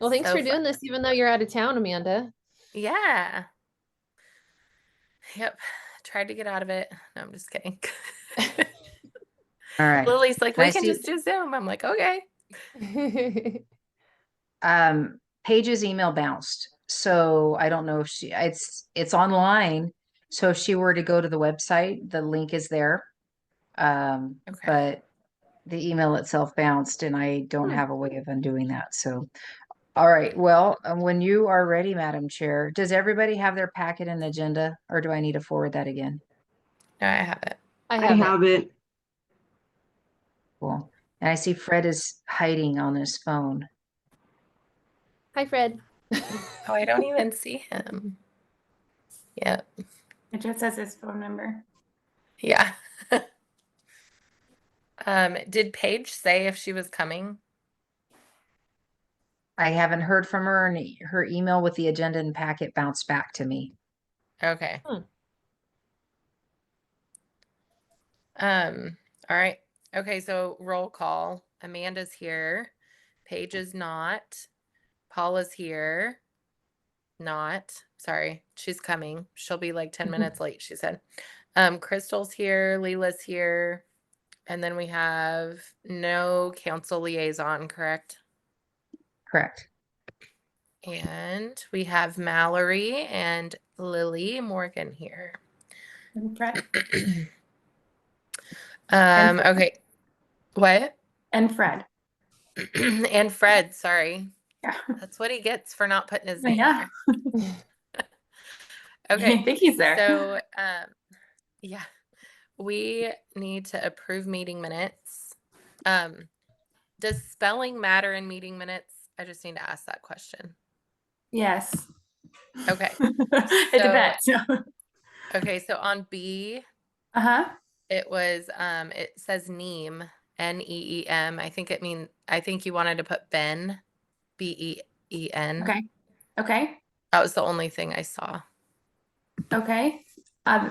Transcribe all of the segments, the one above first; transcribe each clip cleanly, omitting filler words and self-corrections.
Well, thanks So for fun. doing this, even though you're out of town, Amanda. Yeah. Yep. Tried to get out of it. No, I'm just kidding. All right. Lily's like, And we I can see just do Zoom. I'm like, okay. Paige's email bounced. So I don't know if it's online. So if she were to go to the website, the link is there. Okay. But the email itself bounced and I don't have a way of undoing that. So all right. Well, when you are ready, Madam Chair, does everybody have their packet and agenda, or do I need to forward that again? No, I have it. I I have it. have it. Cool. And I see Fred is hiding on his phone. Hi, Fred. Oh, I don't even see him. Yep. It just says his phone number. Yeah. Did Paige say if she was coming? I haven't heard from her, and her email with the agenda and packet bounced back to me. Okay. Hmm. All right. Okay, so roll call. Amanda's here. Paige is not. Paula's here. Not. Sorry. She's coming. She'll be like 10 minutes late, she said. Crystal's here, Leela's here. And then we have no council liaison, correct? Correct. And we have Mallory and Lily Morgan here. And Fred. Okay. What? And Fred. And Fred, sorry. Yeah. That's what he gets for not putting his name Yeah. there. I Okay. think he's there. So, yeah, we need to approve meeting minutes. Does spelling matter in meeting minutes? I just need to ask that question. Yes. Okay. It depends. Okay, so on B, Uh-huh. it was it says Neem, Neem. I think you wanted to put Ben, Ben. Okay. Okay. That was the only thing I saw. Okay.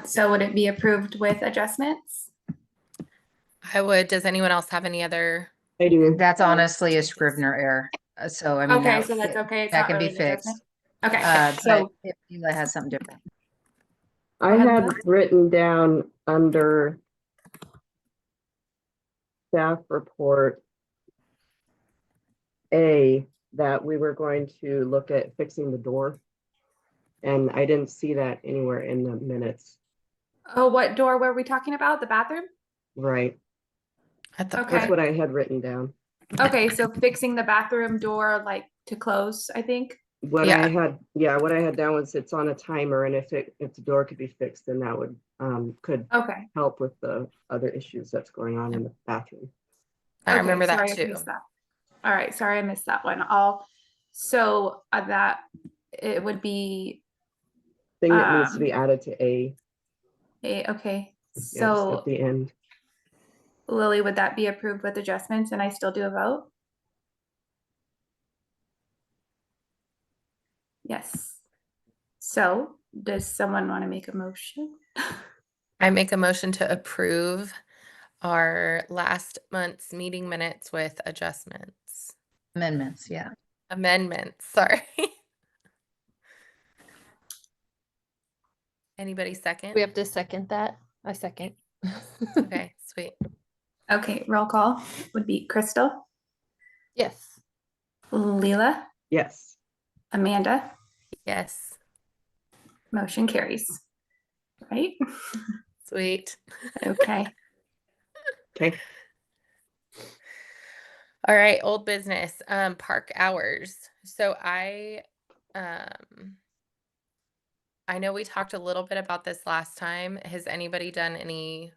So would it be approved with adjustments? I would. Does anyone else have any other? I do. That's honestly a Scrivener error. So I mean, Okay, so that's okay. It's that not can be really an adjustment. fixed. Okay. But So if Leela has something different. I ahead, had Liz. written down under staff report A that we were going to look at fixing the door. And I didn't see that anywhere in the minutes. Oh, what door were we talking about? The bathroom? Right. At the Okay. That's what I had written down. Okay, so fixing the bathroom door like to close, I think. What Yeah. what I had down was it's on a timer, and if the door could be fixed, then that would could Okay. help with the other issues that's going on in the bathroom. I Okay, remember that sorry, I too. missed that. All right, sorry I missed that one. So that it would be Thing that needs to be added to A. okay. Yeah, just So at the end. Lily, would that be approved with adjustments and I still do a vote? Yes. So does someone want to make a motion? I make a motion to approve our last month's meeting minutes with adjustments. Amendments, yeah. Amendments, sorry. Anybody second? We have to second that. I second. Okay, sweet. Okay, roll call would be Crystal, Yes. Leela, Yes. Amanda. Yes, Motion carries. Right? sweet. Okay. Okay. All right, old business, park hours. So I know we talked a little bit about this last time. Has anybody done any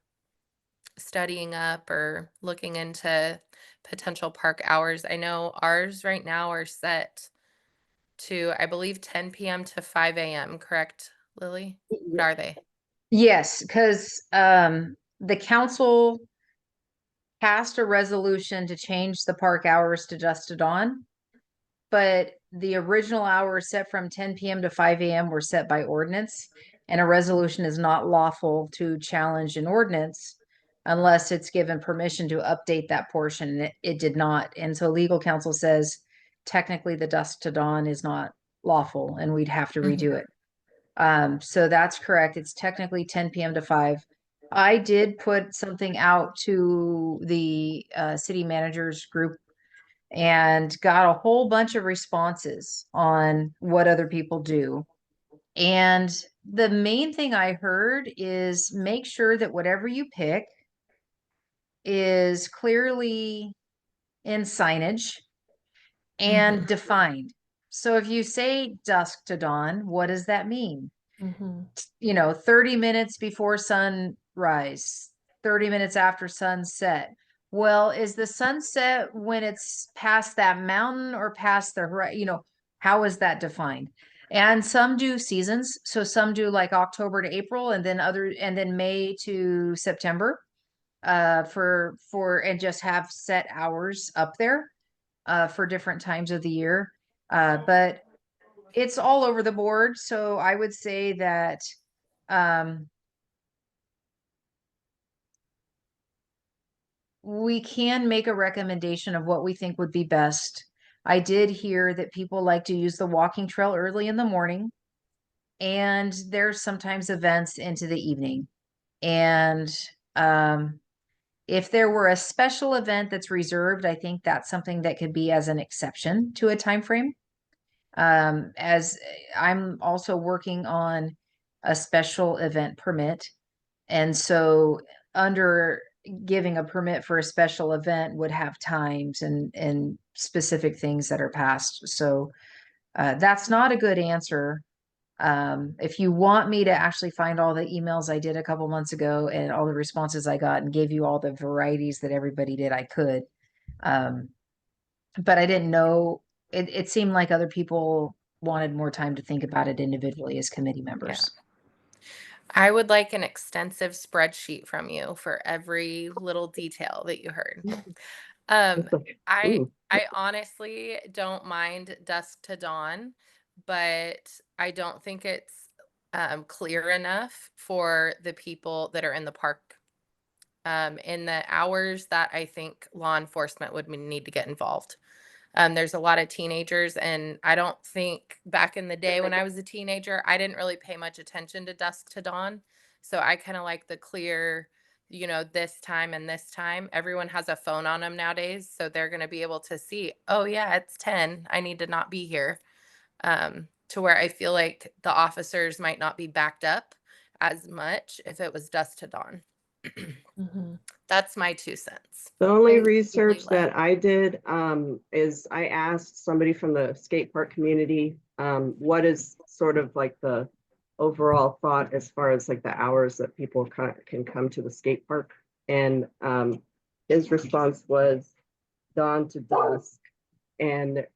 studying up or looking into potential park hours? I know ours right now are set to, I believe, 10 p.m. to 5 a.m., correct, Lily? What are they? Yes, because the council passed a resolution to change the park hours to dusk to dawn. But the original hours set from 10 p.m. to 5 a.m. were set by ordinance, and a resolution is not lawful to challenge an ordinance unless it's given permission to update that portion. And it did not. And so legal counsel says technically the dusk to dawn is not lawful and we'd have to redo Mhm. it. So that's correct. It's technically 10 p.m. to 5. I did put something out to the city managers group and got a whole bunch of responses on what other people do. And the main thing I heard is make sure that whatever you pick is clearly in signage and Mhm. defined. So if you say dusk to dawn, what does that mean? Mhm. 30 minutes before sunrise, 30 minutes after sunset. Well, is the sunset when it's past that mountain or past the how is that defined? And some do seasons. So some do like October to April and then May to September for and just have set hours up there for different times of the year. But it's all over the board. So I would say that um, we can make a recommendation of what we think would be best. I did hear that people like to use the walking trail early in the morning, and there's sometimes events into the evening. And if there were a special event that's reserved, I think that's something that could be as an exception to a time frame. As I'm also working on a special event permit. And so under giving a permit for a special event would have times and specific things that are passed. So that's not a good answer. If you want me to actually find all the emails I did a couple months ago and all the responses I got and gave you all the varieties that everybody did, I could. Um, but I didn't know it seemed like other people wanted more time to think about it individually as committee members. I would like an extensive spreadsheet from you for every little detail that you heard. It's like, I ooh, I honestly don't mind dusk to dawn, but I don't think it's clear enough for the people that are in the park. In the hours that I think law enforcement would need to get involved. There's a lot of teenagers, and I don't think back in the day when I was a teenager, I didn't really pay much attention to dusk to dawn. So I kind of like the clear, this time and this time. Everyone has a phone on them nowadays, so they're going to be able to see, oh, yeah, it's 10. I need to not be here. To where I feel like the officers might not be backed up as much if it was dusk to dawn. Mhm. That's my 2 cents. the only Right. research Leela. that I did, is I asked somebody from the skate park community, what is sort of like the overall thought as far as like the hours that people can come to the skate park? And, his response was dawn to dusk. And,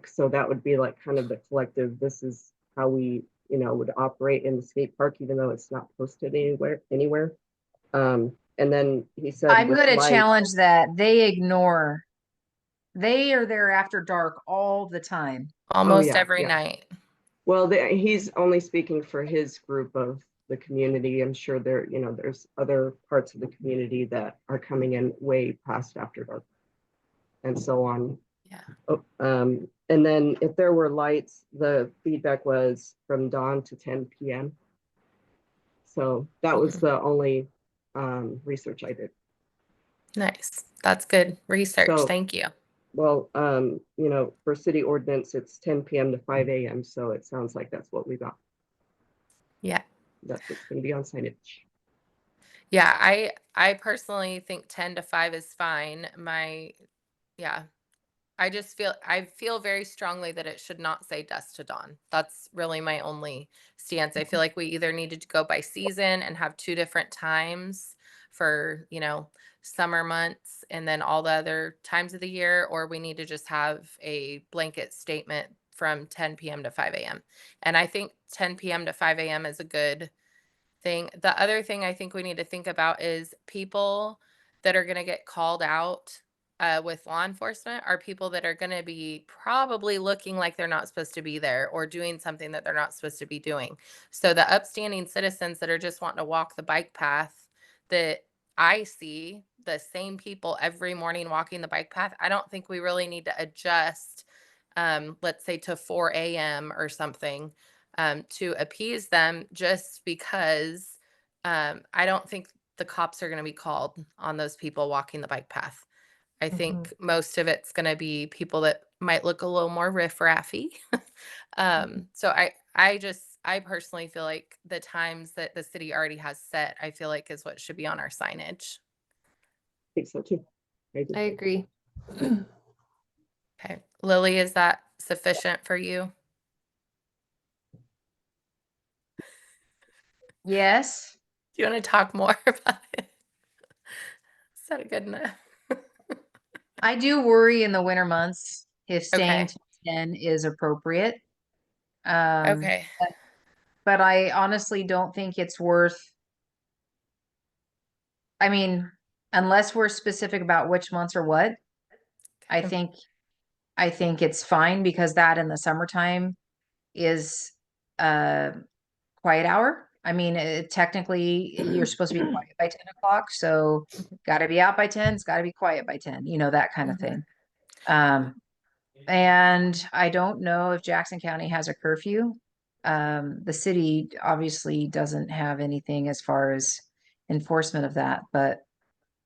so that would be like kind of the collective, this is how we, would operate in the skate park, even though it's not posted anywhere. And then he said, I'm with going to light, challenge that. They are there after dark all the time. Almost yeah, every yeah. night. Well, he's only speaking for his group of the community. I'm sure there's other parts of the community that are coming in way past after dark and so on. Yeah. Oh, and then if there were lights, the feedback was from dawn to 10 p.m. So that was Mhm. the only research I did. Nice. That's good research. So, Thank you. well, for city ordinance, it's 10 p.m. to 5 a.m. So it sounds like that's what we got. Yeah. That's what's going to be on signage. Yeah, I personally think 10 to 5 is fine. Yeah. I feel very strongly that it should not say dusk to dawn. That's really my only stance. I feel like we either needed to go by season and have 2 different times for, summer months and then all the other times of the year, or we need to just have a blanket statement from 10 p.m. to 5 a.m. And I think 10 p.m. to 5 a.m. is a good thing. The other thing I think we need to think about is people that are going to get called out with law enforcement are people that are going to be probably looking like they're not supposed to be there or doing something that they're not supposed to be doing. So the upstanding citizens that are just wanting to walk the bike path that I see the same people every morning walking the bike path, I don't think we really need to adjust let's say to 4 a.m. or something, to appease them, just because I don't think the cops are going to be called on those people walking the bike path. I think most of it's going to be people that might look a little more riffraffy. So I personally feel like the times that the city already has set, I feel like is what should be on our signage. I think so too. I do. I agree. Okay. Lily, is that sufficient for you? Yes. Do you want to talk more about it? Is that good enough? I do worry in the winter months if staying Okay. to 10 is appropriate. Um, Okay. but I honestly don't think it's worth, I mean, unless we're specific about which months or what, I Okay. think, I think it's fine because that in the summertime is quiet hour. I mean, technically you're supposed to be quiet by 10 o'clock. So got to be out by 10. It's got to be quiet by 10, that kind of Mhm. thing. And I don't know if Jackson County has a curfew. The city obviously doesn't have anything as far as enforcement of that, but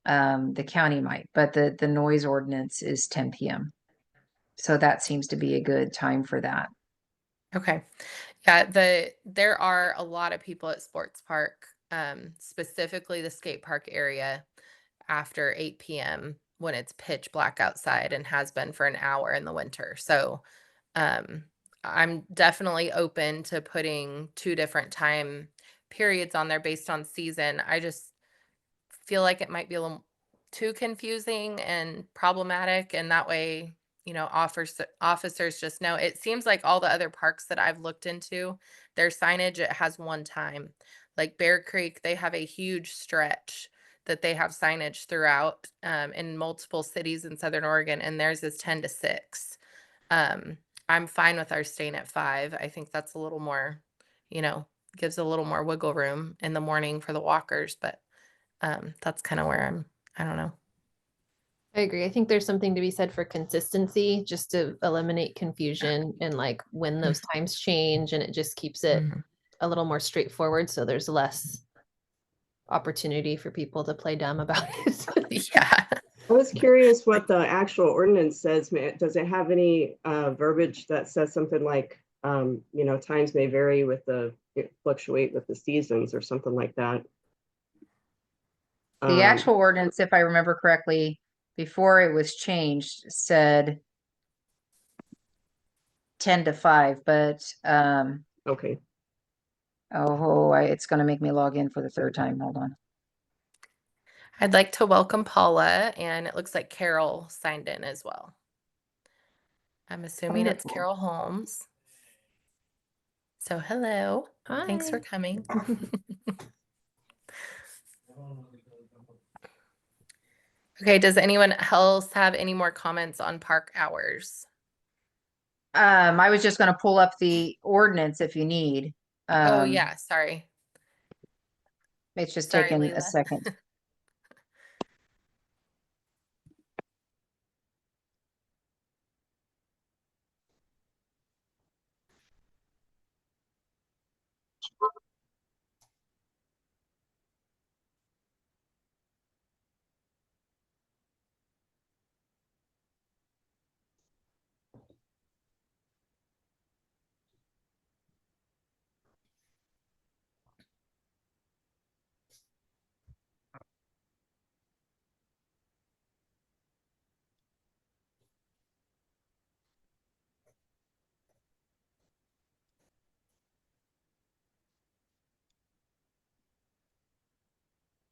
the county might. But the noise ordinance is 10 p.m. So that seems to be a good time for that. Okay. Yeah, there are a lot of people at Sports Park, specifically the skate park area after 8 p.m. when it's pitch black outside and has been for an hour in the winter. So um, I'm definitely open to putting two different time periods on there based on season. I just feel like it might be a little too confusing and problematic, and that way, officers just know. It seems like all the other parks that I've looked into, their signage, it has one time. Like Bear Creek, they have a huge stretch that they have signage throughout, in multiple cities in Southern Oregon, and theirs is 10 to 6. Um, I'm fine with our staying at 5. I think that's a little more, you know, gives a little more wiggle room in the morning for the walkers, but that's kind of where I don't know. I agree. I think there's something to be said for consistency, just to eliminate confusion and like when those times change, and it just keeps it Mhm. a little more straightforward. So there's less opportunity for people to play dumb about it. Yeah. I was curious what the actual ordinance says. Does it have any verbiage that says something like, times may vary fluctuate with the seasons or something like that? The actual ordinance, if I remember correctly, before it was changed, said 10 to 5, but Okay. it's going to make me log in for the third time. Hold on. I'd like to welcome Paula, and it looks like Carol signed in as well. I'm assuming it's Wonderful. Carol Holmes. So hello. Thanks for Hi. coming. Okay, does anyone else have any more comments on park hours? I was just going to pull up the ordinance if you need. Oh yeah, sorry. It's just Sorry, taken a Leila. second.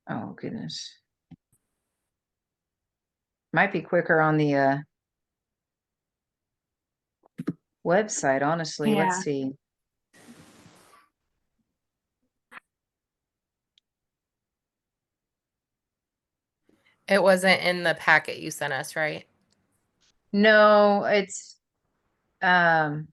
Oh, goodness. Might be quicker on the website, honestly. Let's Yeah. see. It wasn't in the packet you sent us, right? No, it's um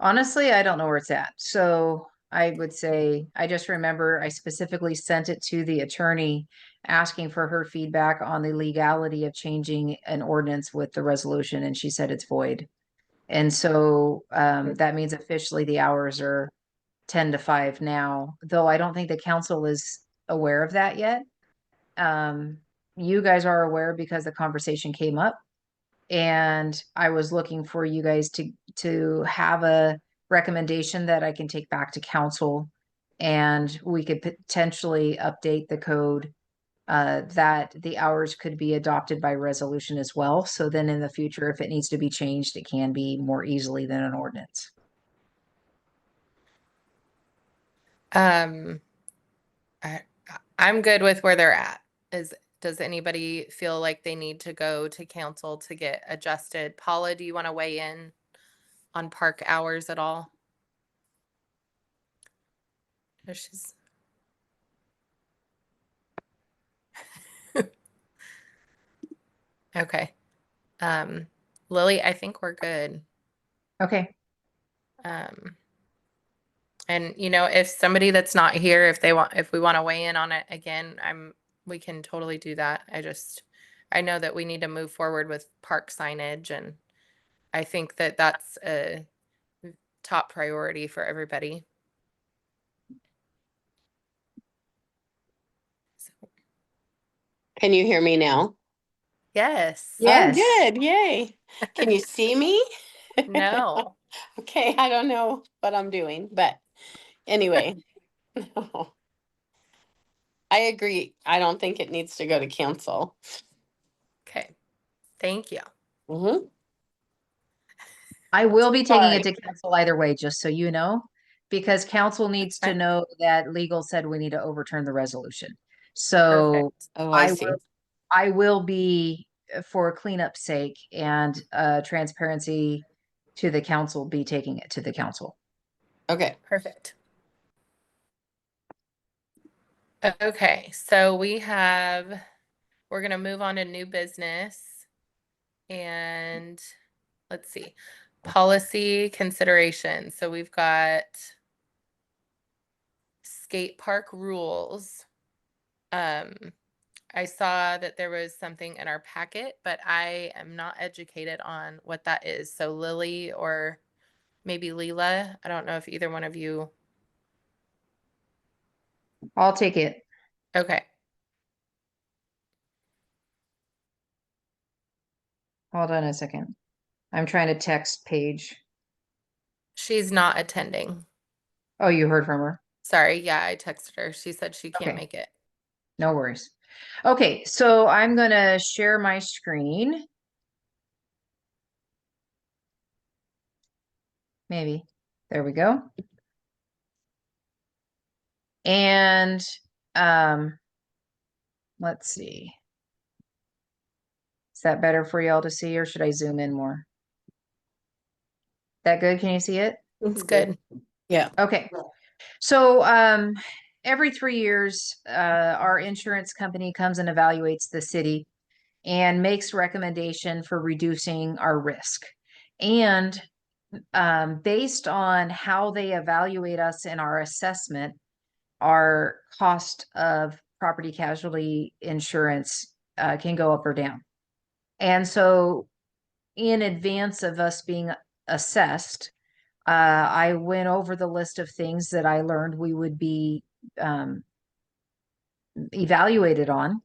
honestly, I don't know where it's at. So I would say, I just remember I specifically sent it to the attorney asking for her feedback on the legality of changing an ordinance with the resolution, and she said it's void. And so that means officially the hours are 10 to 5 now, though I don't think the council is aware of that yet. You guys are aware because the conversation came up. And I was looking for you guys to have a recommendation that I can take back to council. And we could potentially update the code that the hours could be adopted by resolution as well. So then in the future, if it needs to be changed, it can be more easily than an ordinance. I, I'm good with where they're at. Does anybody feel like they need to go to council to get adjusted? Paula, do you want to weigh in on park hours at all? No, she's okay. Lily, I think we're good. Okay. And you know, if somebody that's not here, if we want to weigh in on it again, we can totally do that. I know that we need to move forward with park signage, and I think that that's a top priority for everybody. So, Can you hear me now? yes. Yes. Oh, good. Yay. Can you see me? No. Okay, I don't know what I'm doing, but anyway. I agree. I don't think it needs to go to council. Okay. Thank you. Mhm. I will be taking it Sorry. to council either way, just so you know, because council needs to fine. know that legal said we need to overturn the resolution. So Perfect. Oh, I see. I will be, for cleanup's sake and transparency to the council, be taking it to the council. Okay. Perfect. Okay, so we're going to move on to new business. And let's see, policy consideration. So we've got skate park rules. I saw that there was something in our packet, but I am not educated on what that is. So Lily or maybe Leela, I don't know if either one of you. I'll take it. Okay. Hold on a second. I'm trying to text Paige. She's not attending. Oh, you heard from her? Sorry. Yeah, I texted her. She said she can't Okay. make it. No worries. Okay, so I'm gonna share my screen. Maybe. There we go. And let's see. Is that better for y'all to see, or should I zoom in more? That good? Can you see it? It's good. Yeah. Okay. So every 3 years, our insurance company comes and evaluates the city and makes recommendation for reducing our risk. And based on how they evaluate us in our assessment, our cost of property casualty insurance can go up or down. And so in advance of us being assessed, I went over the list of things that I learned we would be evaluated on,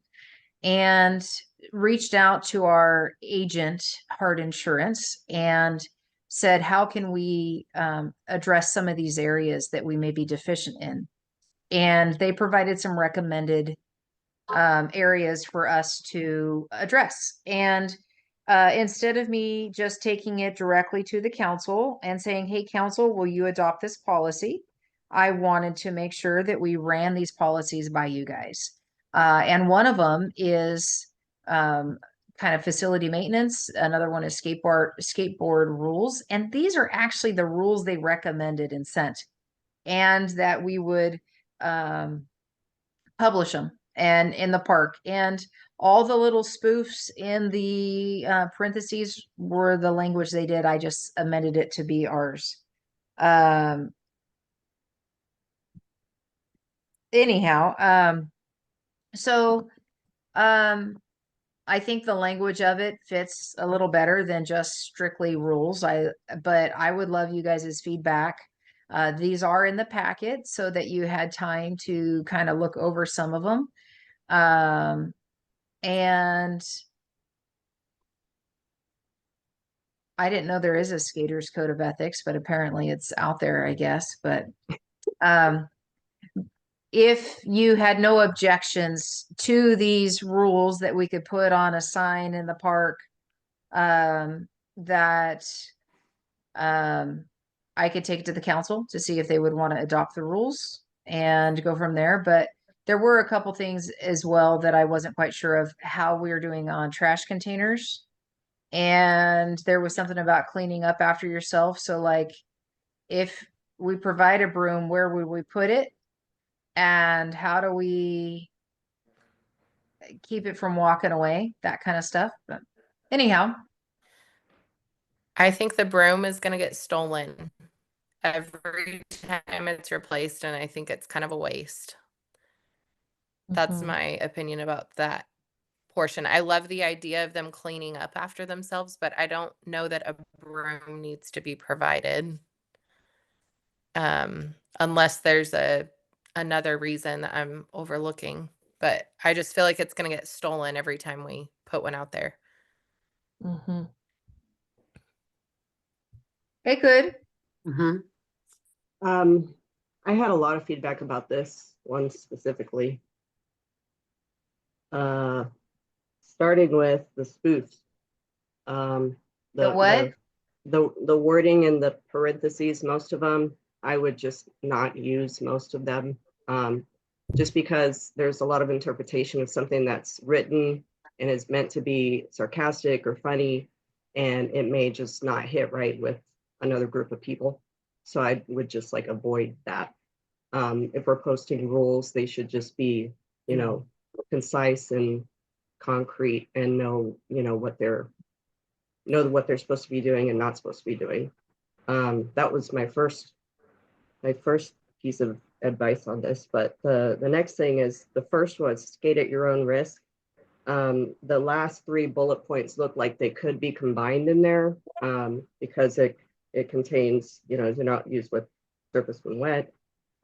and reached out to our agent, Hard Insurance, and said, how can we address some of these areas that we may be deficient in? And they provided some recommended areas for us to address. And instead of me just taking it directly to the council and saying, hey, council, will you adopt this policy? I wanted to make sure that we ran these policies by you guys. And one of them is kind of facility maintenance. Another one is skateboard rules. And these are actually the rules they recommended and sent, and that we would publish them and in the park. And all the little spoofs in the parentheses were the language they did. I just amended it to be ours. anyhow, so, I think the language of it fits a little better than just strictly rules. But I would love you guys' feedback. These are in the packet so that you had time to kind of look over some of them. And I didn't know there is a skater's code of ethics, but apparently it's out there, I guess. But if you had no objections to these rules that we could put on a sign in the park, that I could take it to the council to see if they would want to adopt the rules and go from there. But there were a couple things as well that I wasn't quite sure of how we were doing on trash containers. And there was something about cleaning up after yourself. So like if we provide a broom, where would we put it? And how do we keep it from walking away? That kind of stuff. But anyhow, I think the broom is going to get stolen every time it's replaced, and I think it's kind of a waste. That's Mhm. my opinion about that portion. I love the idea of them cleaning up after themselves, but I don't know that a broom needs to be provided. Unless there's another reason that I'm overlooking. But I just feel like it's going to get stolen every time we put one out there. Mhm. it could. Mhm. I had a lot of feedback about this one specifically. Starting with the spoofs. The what? The wording in the parentheses, most of them, I would just not use most of them. Just because there's a lot of interpretation of something that's written and is meant to be sarcastic or funny, and it may just not hit right with another group of people. So I would just like avoid that. If we're posting rules, they should just be, concise and concrete and know what they're supposed to be doing and not supposed to be doing. That was my first piece of advice on this. But the next thing is, the first was skate at your own risk. The last three bullet points look like they could be combined in there, because it contains, do not use with surface when wet,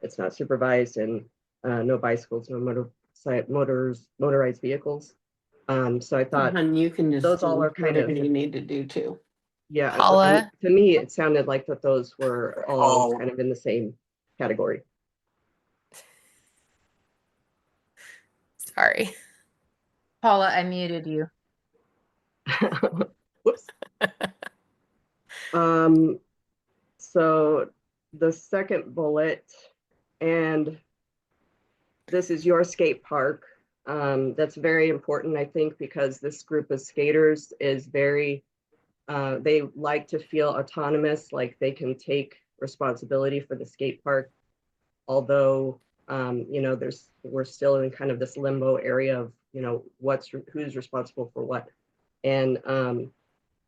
it's not supervised, and no bicycles, no motorized vehicles. So I thought And you can just those all do are kind of, whatever you need to do too. yeah, Paula? to me, it sounded like that those were all kind of in the same category. Sorry. Paula, I muted you. Whoops. So the second bullet, and this is your skate park. That's very important, I think, because this group of skaters is very, they like to feel autonomous, like they can take responsibility for the skate park. Although, we're still in kind of this limbo area of, who's responsible for what. And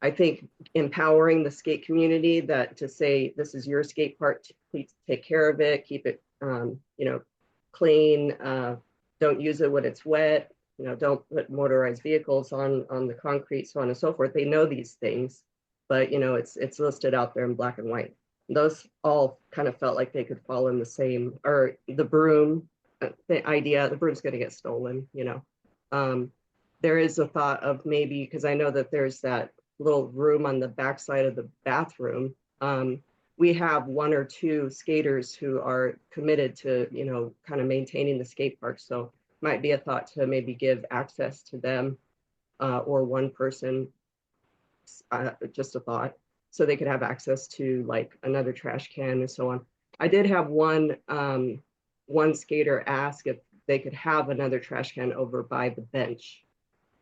I think empowering the skate community to say, this is your skate park, please take care of it, keep it, clean, don't use it when it's wet, don't put motorized vehicles on the concrete, so on and so forth. They know these things, but it's listed out there in black and white. Those all kind of felt like they could fall in the same, or the broom, the idea, the broom's going to get stolen, there is a thought of maybe, because I know that there's that little room on the backside of the bathroom. We have one or two skaters who are committed to, kind of maintaining the skate park. So might be a thought to maybe give access to them, or one person, just a thought, so they could have access to like another trash can and so on. I did have one skater ask if they could have another trash can over by the bench.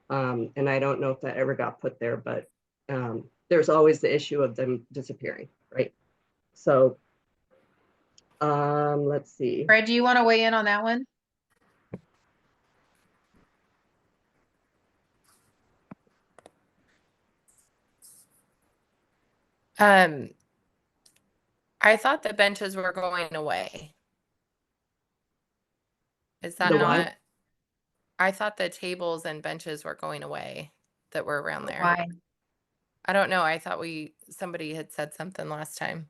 And I don't know if that ever got put there, but there's always the issue of them disappearing, right? So let's see. Fred, do you want to weigh in on that one? I thought the benches were going away. Is that The what? not? I thought the tables and benches were going away that were around there. Why? I don't know. I thought somebody had said something last time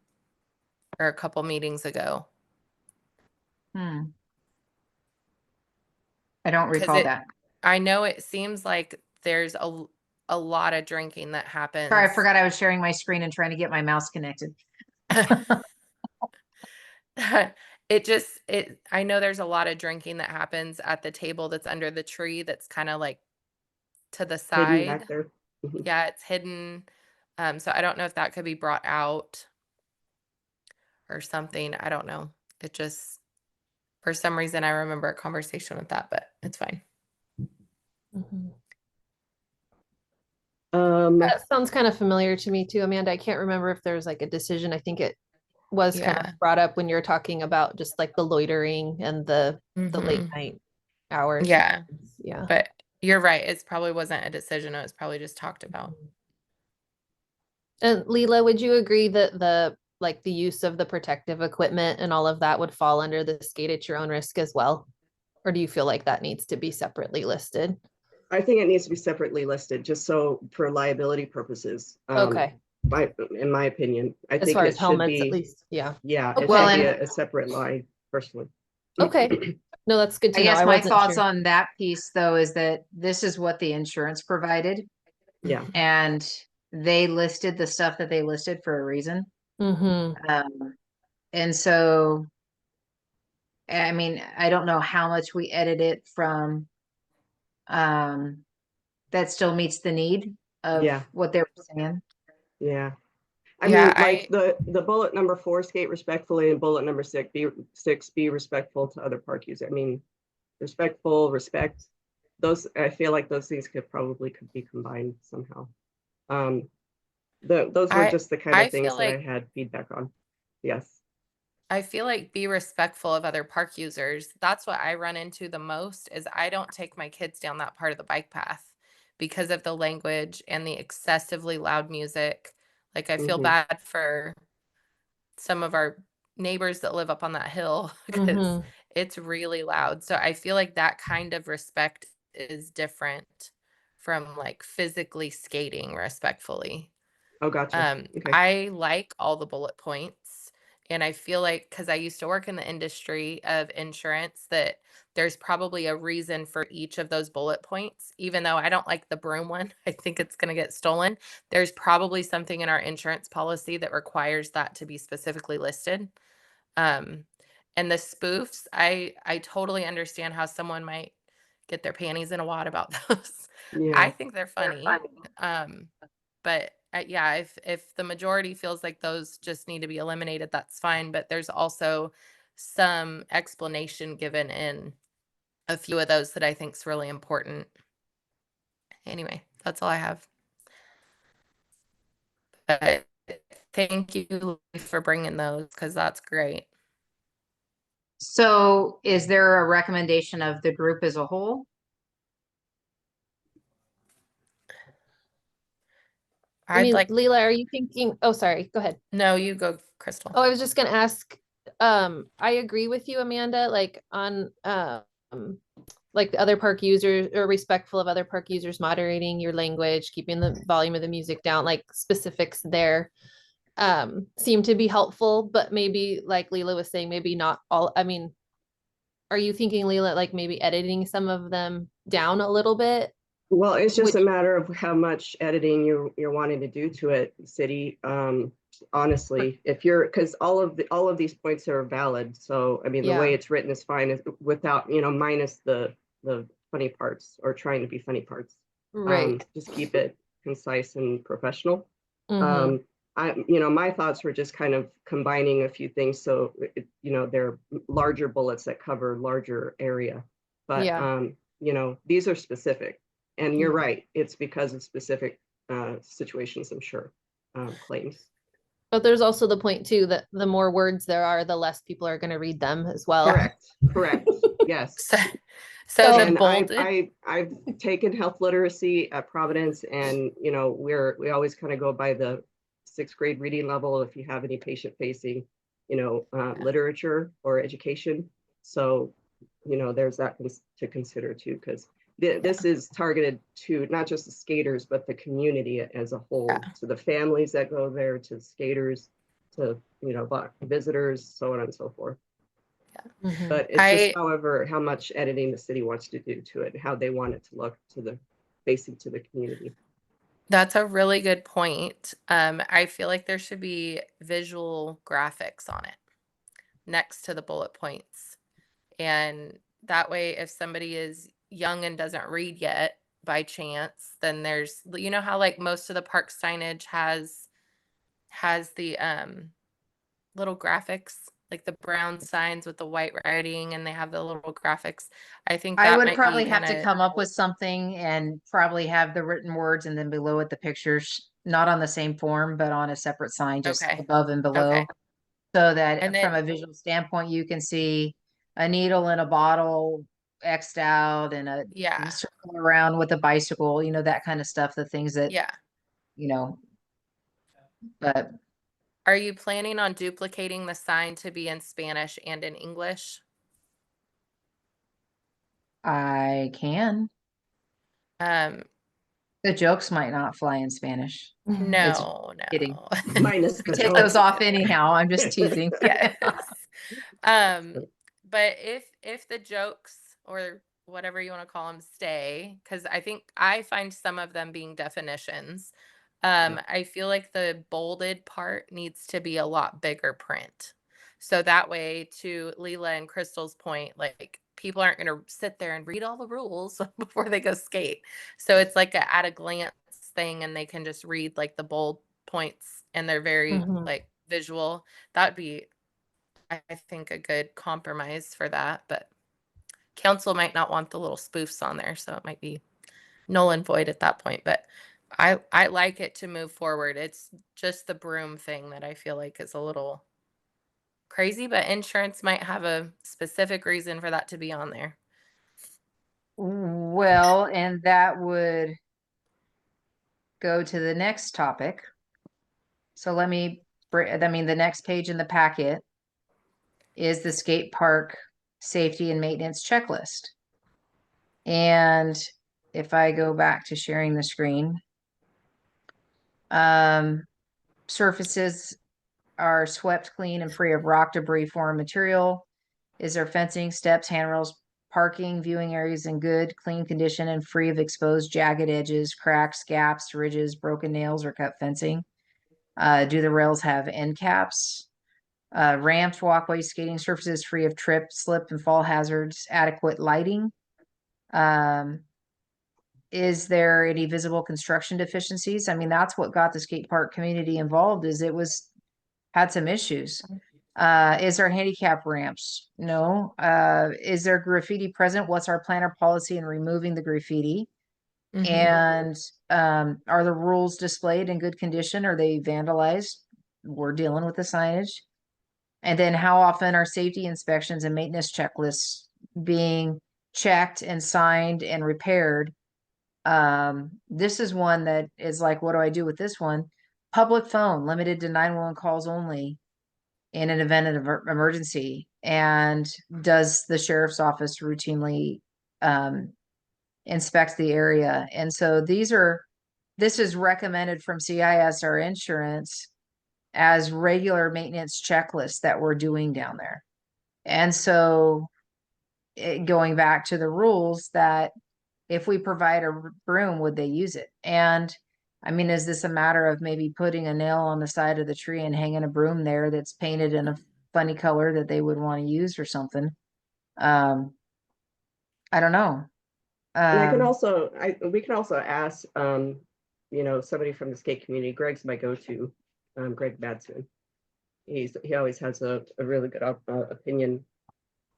or a couple meetings ago. Hmm. I don't 'Cause recall it- that. I know it seems like there's a lot of drinking that happens. Sorry, I forgot I was sharing my screen and trying to get my mouse connected. I know there's a lot of drinking that happens at the table that's under the tree that's kind of like to the Hidden back side. there. Mhm. Yeah, it's hidden. So I don't know if that could be brought out or something. I don't know. It just, for some reason, I remember a conversation with that, but it's fine. Mhm. Um, That sounds kind of familiar to me too, Amanda. I can't remember if there was like a decision. I think it was kind Yeah. of brought up when you were talking about just like the loitering and the late Mhm. night hours. Yeah. Yeah. But you're right. It probably wasn't a decision. It was probably just talked about. And Leela, would you agree that the use of the protective equipment and all of that would fall under the skate at your own risk as well? Or do you feel like that needs to be separately listed? I think it needs to be separately listed, just so for liability purposes. Okay. In my opinion, I As think far it as should helmets, at be, least. Yeah. yeah, Okay. it Well, should be and- a separate line personally. Okay. No, that's good to I know. guess I my wasn't thoughts sure. on that piece though is that this is what the insurance provided Yeah, and they listed the stuff that they listed for a reason. Mm-hmm. And so, I mean, I don't know how much we edit it from, that still meets the need of Yeah. what they were saying. yeah. I Yeah, mean, like the bullet number 4, skate respectfully, and bullet number 6, be respectful to other park users. I mean, respect. Those, I feel like those things could be combined somehow. Those were just the kind I of things feel that I like- had feedback on. Yes. I feel like be respectful of other park users. That's what I run into the most is I don't take my kids down that part of the bike path because of the language and the excessively loud music. Like I feel Mhm. bad for some of our neighbors that live up on that hill because Mhm. it's really loud. So I feel like that kind of respect is different from like physically skating respectfully. Oh, gotcha. Okay. I like all the bullet points. And I feel like, because I used to work in the industry of insurance, that there's probably a reason for each of those bullet points. Even though I don't like the broom one, I think it's going to get stolen. There's probably something in our insurance policy that requires that to be specifically listed. And the spoofs, I totally understand how someone might get their panties in a wad about those. Yeah. I think they're funny. But yeah, if the majority feels like those just need to be eliminated, that's fine. But there's also some explanation given in a few of those that I think is really important. Anyway, that's all I have. But thank you for bringing those because that's great. So is there a recommendation of the group as a whole? I I'd mean, like, Leela, are you thinking? Oh, sorry. Go ahead. no, you go, Crystal. Oh, I was just gonna ask. I agree with you, Amanda. Like on like the other park users or respectful of other park users, moderating your language, keeping the volume of the music down, like specifics there seem to be helpful, but maybe like Leela was saying, maybe not all. I mean, are you thinking, Leela, like maybe editing some of them down a little bit? Well, it's just Which- a matter of how much editing you're wanting to do to it, City. Honestly, if you're, because all of these points are valid. So I mean, the way Yeah. it's written is fine, without, minus the funny parts or trying to be funny parts. Right. Just keep it concise and professional. Mhm. My thoughts were just kind of combining a few things. So, they're larger bullets that cover larger area, but, Yeah. these are specific, and you're Yeah. right. It's because of specific, situations, I'm sure, claims. But there's also the point too that the more words there are, the less people are going to read them as well. Correct. Yes. So the And bolded, I've taken health literacy at Providence, and, we always kind of go by the 6th grade reading level if you have any patient facing, literature or education. So you know, there's that to consider too, because this is targeted to not just the skaters, but the community as a whole, Yeah. to the families that go there, to the skaters, to, you know, visitors, so on and so forth. Mhm. But it's just, however, how much editing the city wants to do to it, how they want it to look to the facing to the community. That's a really good point. I feel like there should be visual graphics on it next to the bullet points. And that way, if somebody is young and doesn't read yet by chance, then there's, you know how like most of the park signage has the little graphics, like the brown signs with the white writing, and they have the little graphics. I think I that would might probably be have to kind of come up with something and probably have the written words and then below it the pictures, not on the same form, but on a separate sign, just okay. above and below. Okay. So And that from then a visual standpoint, you can see a needle in a bottle X'd out and a yeah. circle around with a bicycle, you know, that kind of stuff, the things that, Yeah. you know, but Are you planning on duplicating the sign to be in Spanish and in English? I can. Um, The jokes might not fly in Spanish. no, kidding. no. Minus the Take jokes. those off anyhow. I'm just teasing. Yes. Um, but if the jokes or whatever you want to call them stay, because I think I find some of them being definitions. I feel like the bolded part needs to be a lot bigger print. So that way, to Leela and Crystal's point, like people aren't going to sit there and read all the rules before they go skate. So it's like a at a glance thing, and they can just read like the bold points, and they're very Mhm. like visual. That would be, I think, a good compromise for that. But council might not want the little spoofs on there, so it might be null and void at that point. But I like it to move forward. It's just the broom thing that I feel like is a little crazy, but insurance might have a specific reason for that to be on there. Well, and that would go to the next topic. So let me, I mean, the next page in the packet is the skate park safety and maintenance checklist. And if I go back to sharing the screen, surfaces are swept clean and free of rock, debris, foreign material. Is there fencing, steps, handrails, parking, viewing areas in good, clean condition and free of exposed jagged edges, cracks, gaps, ridges, broken nails, or cut fencing? Do the rails have end caps? Ramps, walkways, skating surfaces free of trip, slip, and fall hazards, adequate lighting? Is there any visible construction deficiencies? I mean, that's what got the skate park community involved, is it was had some issues. Is there handicap ramps? No. Is there graffiti present? What's our plan or policy in removing the graffiti? Mhm. And are the rules displayed in good condition? Are they vandalized? We're dealing with the signage. And then how often are safety inspections and maintenance checklists being checked and signed and repaired? This is one that is like, what do I do with this one? Public phone limited to 911 calls only in an event of emergency. And does the sheriff's office routinely inspect the area? And so this is recommended from CISR Insurance as regular maintenance checklists that we're doing down there. And so going back to the rules, that if we provide a broom, would they use it? And I mean, is this a matter of maybe putting a nail on the side of the tree and hanging a broom there that's painted in a funny color that they would want to use or something? I don't know. And I can also, we can also ask, you know, somebody from the skate community. Greg's my go-to, Greg Madsen. He always has a really good opinion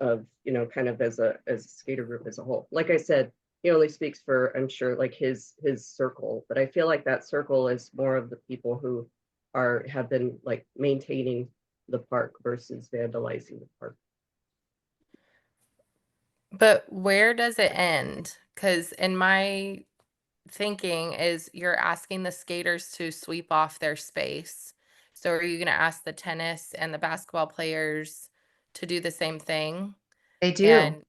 of, you know, kind of as a skater group as a whole. Like I said, he only speaks for, I'm sure, like his circle, but I feel like that circle is more of the people who have been like maintaining the park versus vandalizing the park. But where does it end? Because in my thinking is you're asking the skaters to sweep off their space. So are you going to ask the tennis and the basketball players to do the same thing? They do. And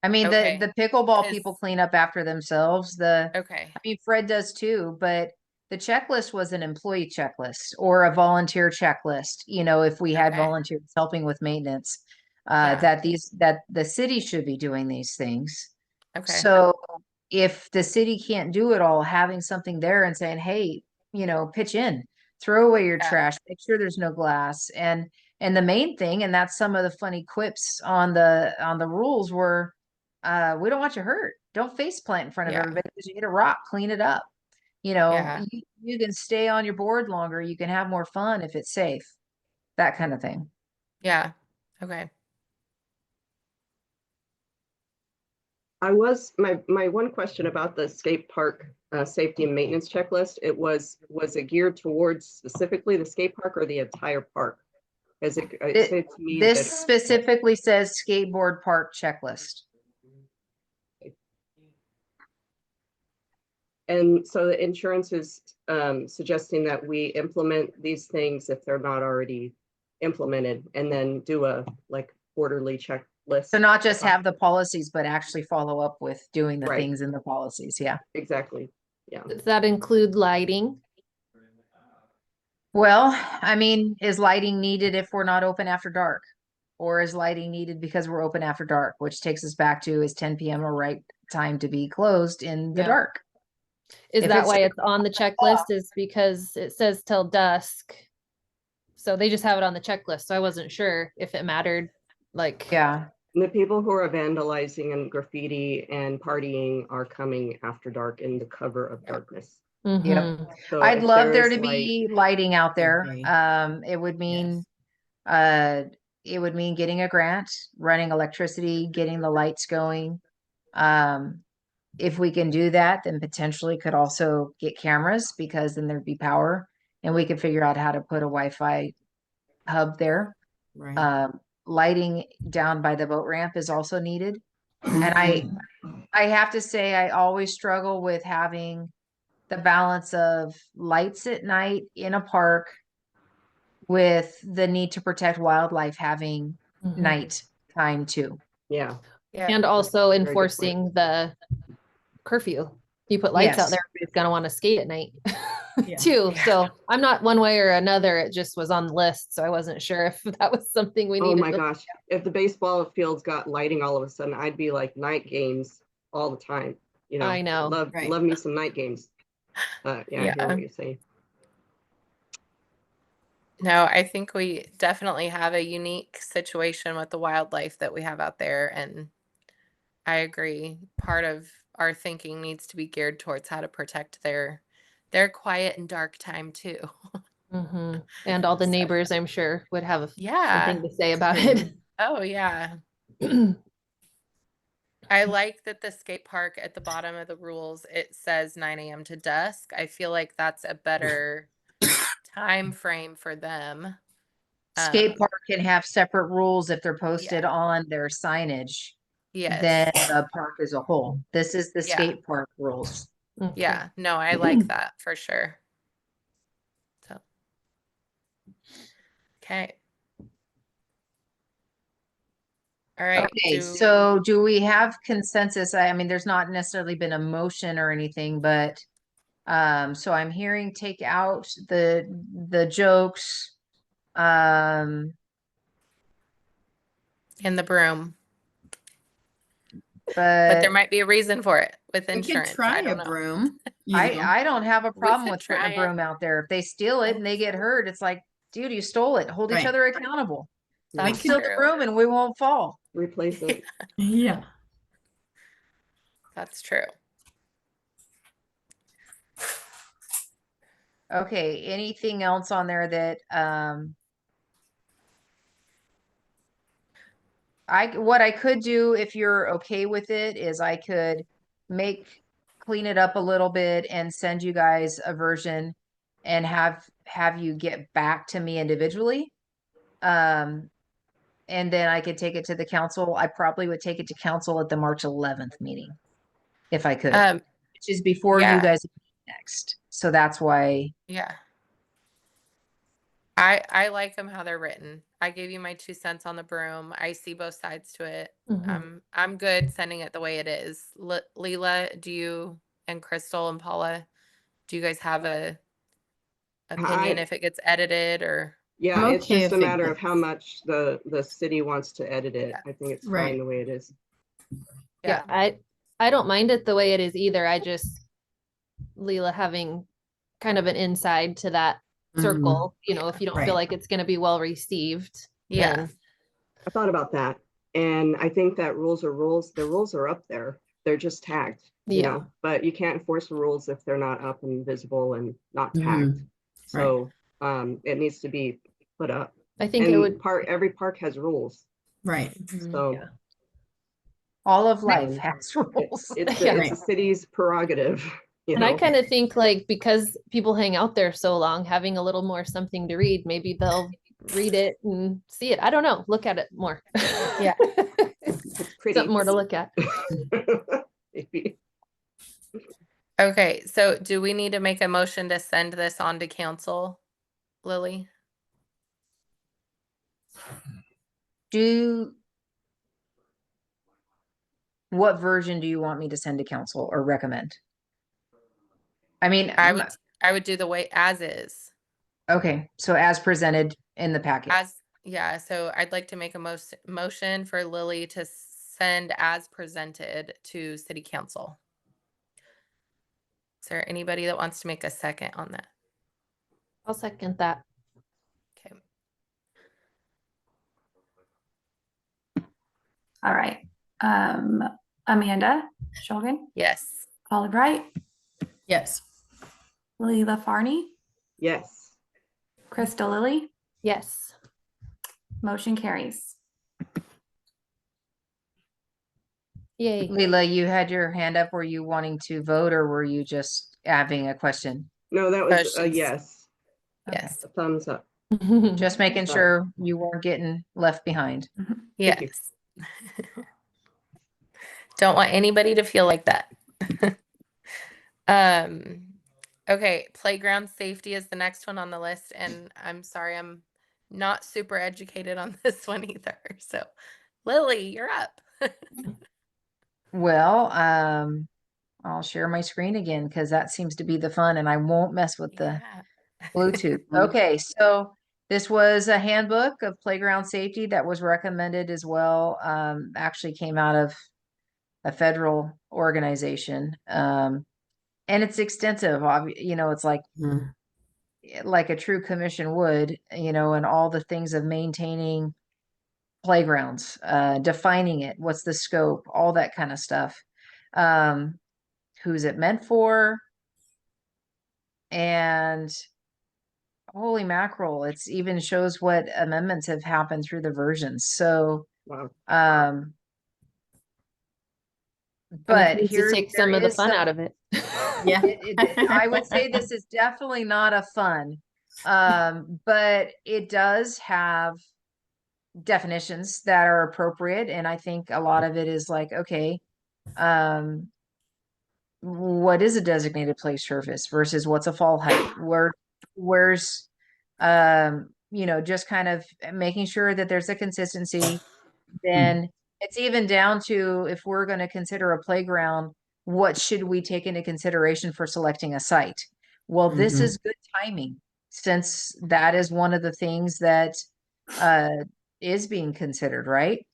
I mean, Okay. the pickleball 'Cause- people clean up after themselves. Okay. I mean, Fred does too, but the checklist was an employee checklist or a volunteer checklist, you know, if we had Okay. volunteers helping with maintenance. Yeah. That the city should be doing these things. Okay. So if the city can't do it all, having something there and saying, hey, you know, pitch in, throw away your Yeah. trash, make sure there's no glass. And the main thing, and that's some of the funny quips on the rules were, we don't want you hurt. Don't face plant in front of Yeah. everybody because you hit a rock, clean it up. You know, Yeah. you can stay on your board longer, you can have more fun if it's safe. That kind of thing. Yeah. Okay. My one question about the skate park safety and maintenance checklist, was it geared towards specifically the skate park or the entire park? As it said to me This that specifically says skateboard park checklist. and so the insurance is suggesting that we implement these things if they're not already implemented, and then do a like quarterly checklist. So not just have the policies, but actually follow up with doing the Right. things in the policies. Yeah. Exactly. Yeah. Does that include lighting? Well, I mean, is lighting needed if we're not open after dark? Or is lighting needed because we're open after dark, which takes us back to, is 10 p.m. a right time to be closed in the Yeah. dark? Is If that it's- why it's on the checklist? Is because it says till dusk. So they just have it on the checklist. So I wasn't sure if it mattered. Like, Yeah. And the people who are vandalizing and graffiti and partying are coming after dark in the cover of darkness. mhm. So I'd if love there is to be lighting out there. agree. It would mean, it would mean getting a grant, running electricity, getting the lights going. If we can do that, then potentially could also get cameras, because then there'd be power and we could figure out how to put a Wi-Fi hub there. Right. Lighting down by the boat ramp is also needed. And Mhm. I have to say, I always struggle with having the balance of lights at night in a park with the need to protect wildlife having Mhm. night time too. Yeah. Yeah. And also Very good point. enforcing the curfew. You put lights out Yes. there, everybody's gonna want to skate at night Yeah. too. Yeah. So I'm not one way or another. It just was on the list. So I wasn't sure if that was something we Oh needed. my to- gosh. If the baseball fields got lighting all of a sudden, I'd be like night games all the time. You know, I know. love Right. me some night games. Yeah, I hear Yeah. what you're saying. No, I think we definitely have a unique situation with the wildlife that we have out there. And I agree. Part of our thinking needs to be geared towards how to protect their quiet and dark time too. Mhm. And all the So- neighbors, I'm sure, would have Yeah. something to say about it. Oh yeah. I like that the skate park at the bottom of the rules, it says 9 a.m. to dusk. I feel like that's a better time frame for them. Skate park can have separate rules if they're posted Yeah. on their signage Yes. than the park as a whole. This is the Yeah. skate park rules. Okay. Yeah. No, I like that for sure. So. Okay. All right. Okay, so do we have consensus? I mean, there's not necessarily been a motion or anything, but so I'm hearing take out the jokes. In the broom, but But there might be a reason for it with We could insurance. try I a don't know. broom. you know. I don't have a We problem could with putting try a it. broom out there. If they steal it and they get hurt, it's like, dude, you stole it. Hold each Right. other accountable. Yeah. You That's steal the true. broom and we won't fall. Replace it. Yeah. That's true. Okay, anything else on there that what I could do, if you're okay with it, is I could clean it up a little bit and send you guys a version and have you get back to me individually. And then I could take it to the council. I probably would take it to council at the March 11th meeting if I could, which is before you yeah. guys meet next. So that's why. Yeah. I like them how they're written. I gave you my 2 cents on the broom. I see both sides to it. Mhm. I'm good sending it the way it is. Leela, do you and Crystal and Paula, do you guys have a opinion I, if it gets edited or? yeah, I'm it's okay just a if it matter of how gets- much the city wants to edit it. Yeah. I think it's Right. fine the way it is. Yeah, I don't mind it the way it is either. I just Leela having kind of an inside to that Mhm. circle, you know, if you don't Right. feel like it's going to be well received, Yeah. then I thought about that. And I think that rules are rules. The rules are up there. They're just tagged, you Yeah. know, but you can't enforce the rules if they're not up and visible and not Mhm. tagged. Right. So it needs to be put up. I think it And would. every park has rules. Right. Mhm. So Yeah. All of life Um, has rules. it's Yeah. the city's prerogative, you And I know. kind of think like because people hang out there so long, having a little more something to read, maybe they'll read it and see it. I don't know. Look at it more. Yeah. It's pretty. Something more to look at. Maybe. Okay, so do we need to make a motion to send this on to council, Lily? What version do you want me to send to council or recommend? I mean, I would do the way as is. okay, so as presented in the packet. Yeah, so I'd like to make a motion for Lily to send as presented to city council. Is there anybody that wants to make a second on that? I'll second that. Okay. All right. Amanda Shulgin, Yes. Paula Bright, Yes. Leela Farney, Yes. Crystal Lilly, Yes. motion carries. Yay. Leela, you had your hand up. Were you wanting to vote or were you just having a question? No, that was a Questions? yes. Yes. A thumbs up. Just making Sorry. sure you weren't getting left behind. Thank you. Yes. Don't want anybody to feel like that. Okay, playground safety is the next one on the list, and I'm sorry, I'm not super educated on this one either. So, Lily, you're up. Well, I'll share my screen again because that seems to be the fun and I won't mess with the Yeah. Bluetooth. Okay, so this was a handbook of playground safety that was recommended as well. Actually came out of a federal organization. And it's extensive. You know, it's Mhm. like a true commission would, you know, and all the things of maintaining playgrounds, defining it, what's the scope, all that kind of stuff. Who's it meant for? And holy mackerel, it's even shows what amendments have happened through the versions. So, Wow. but Needs to here take some of the is fun out of it. Yeah. I would say this is definitely not a fun, but it does have definitions that are appropriate, and I think a lot of it is like, okay, what is a designated play surface versus what's a fall height? Where's you know, just kind of making sure that there's a consistency. Then it's even down to if we're going to consider a playground, what should we take into consideration for selecting a site? Well, this Mhm. is good timing since that is one of the things that is being considered, right?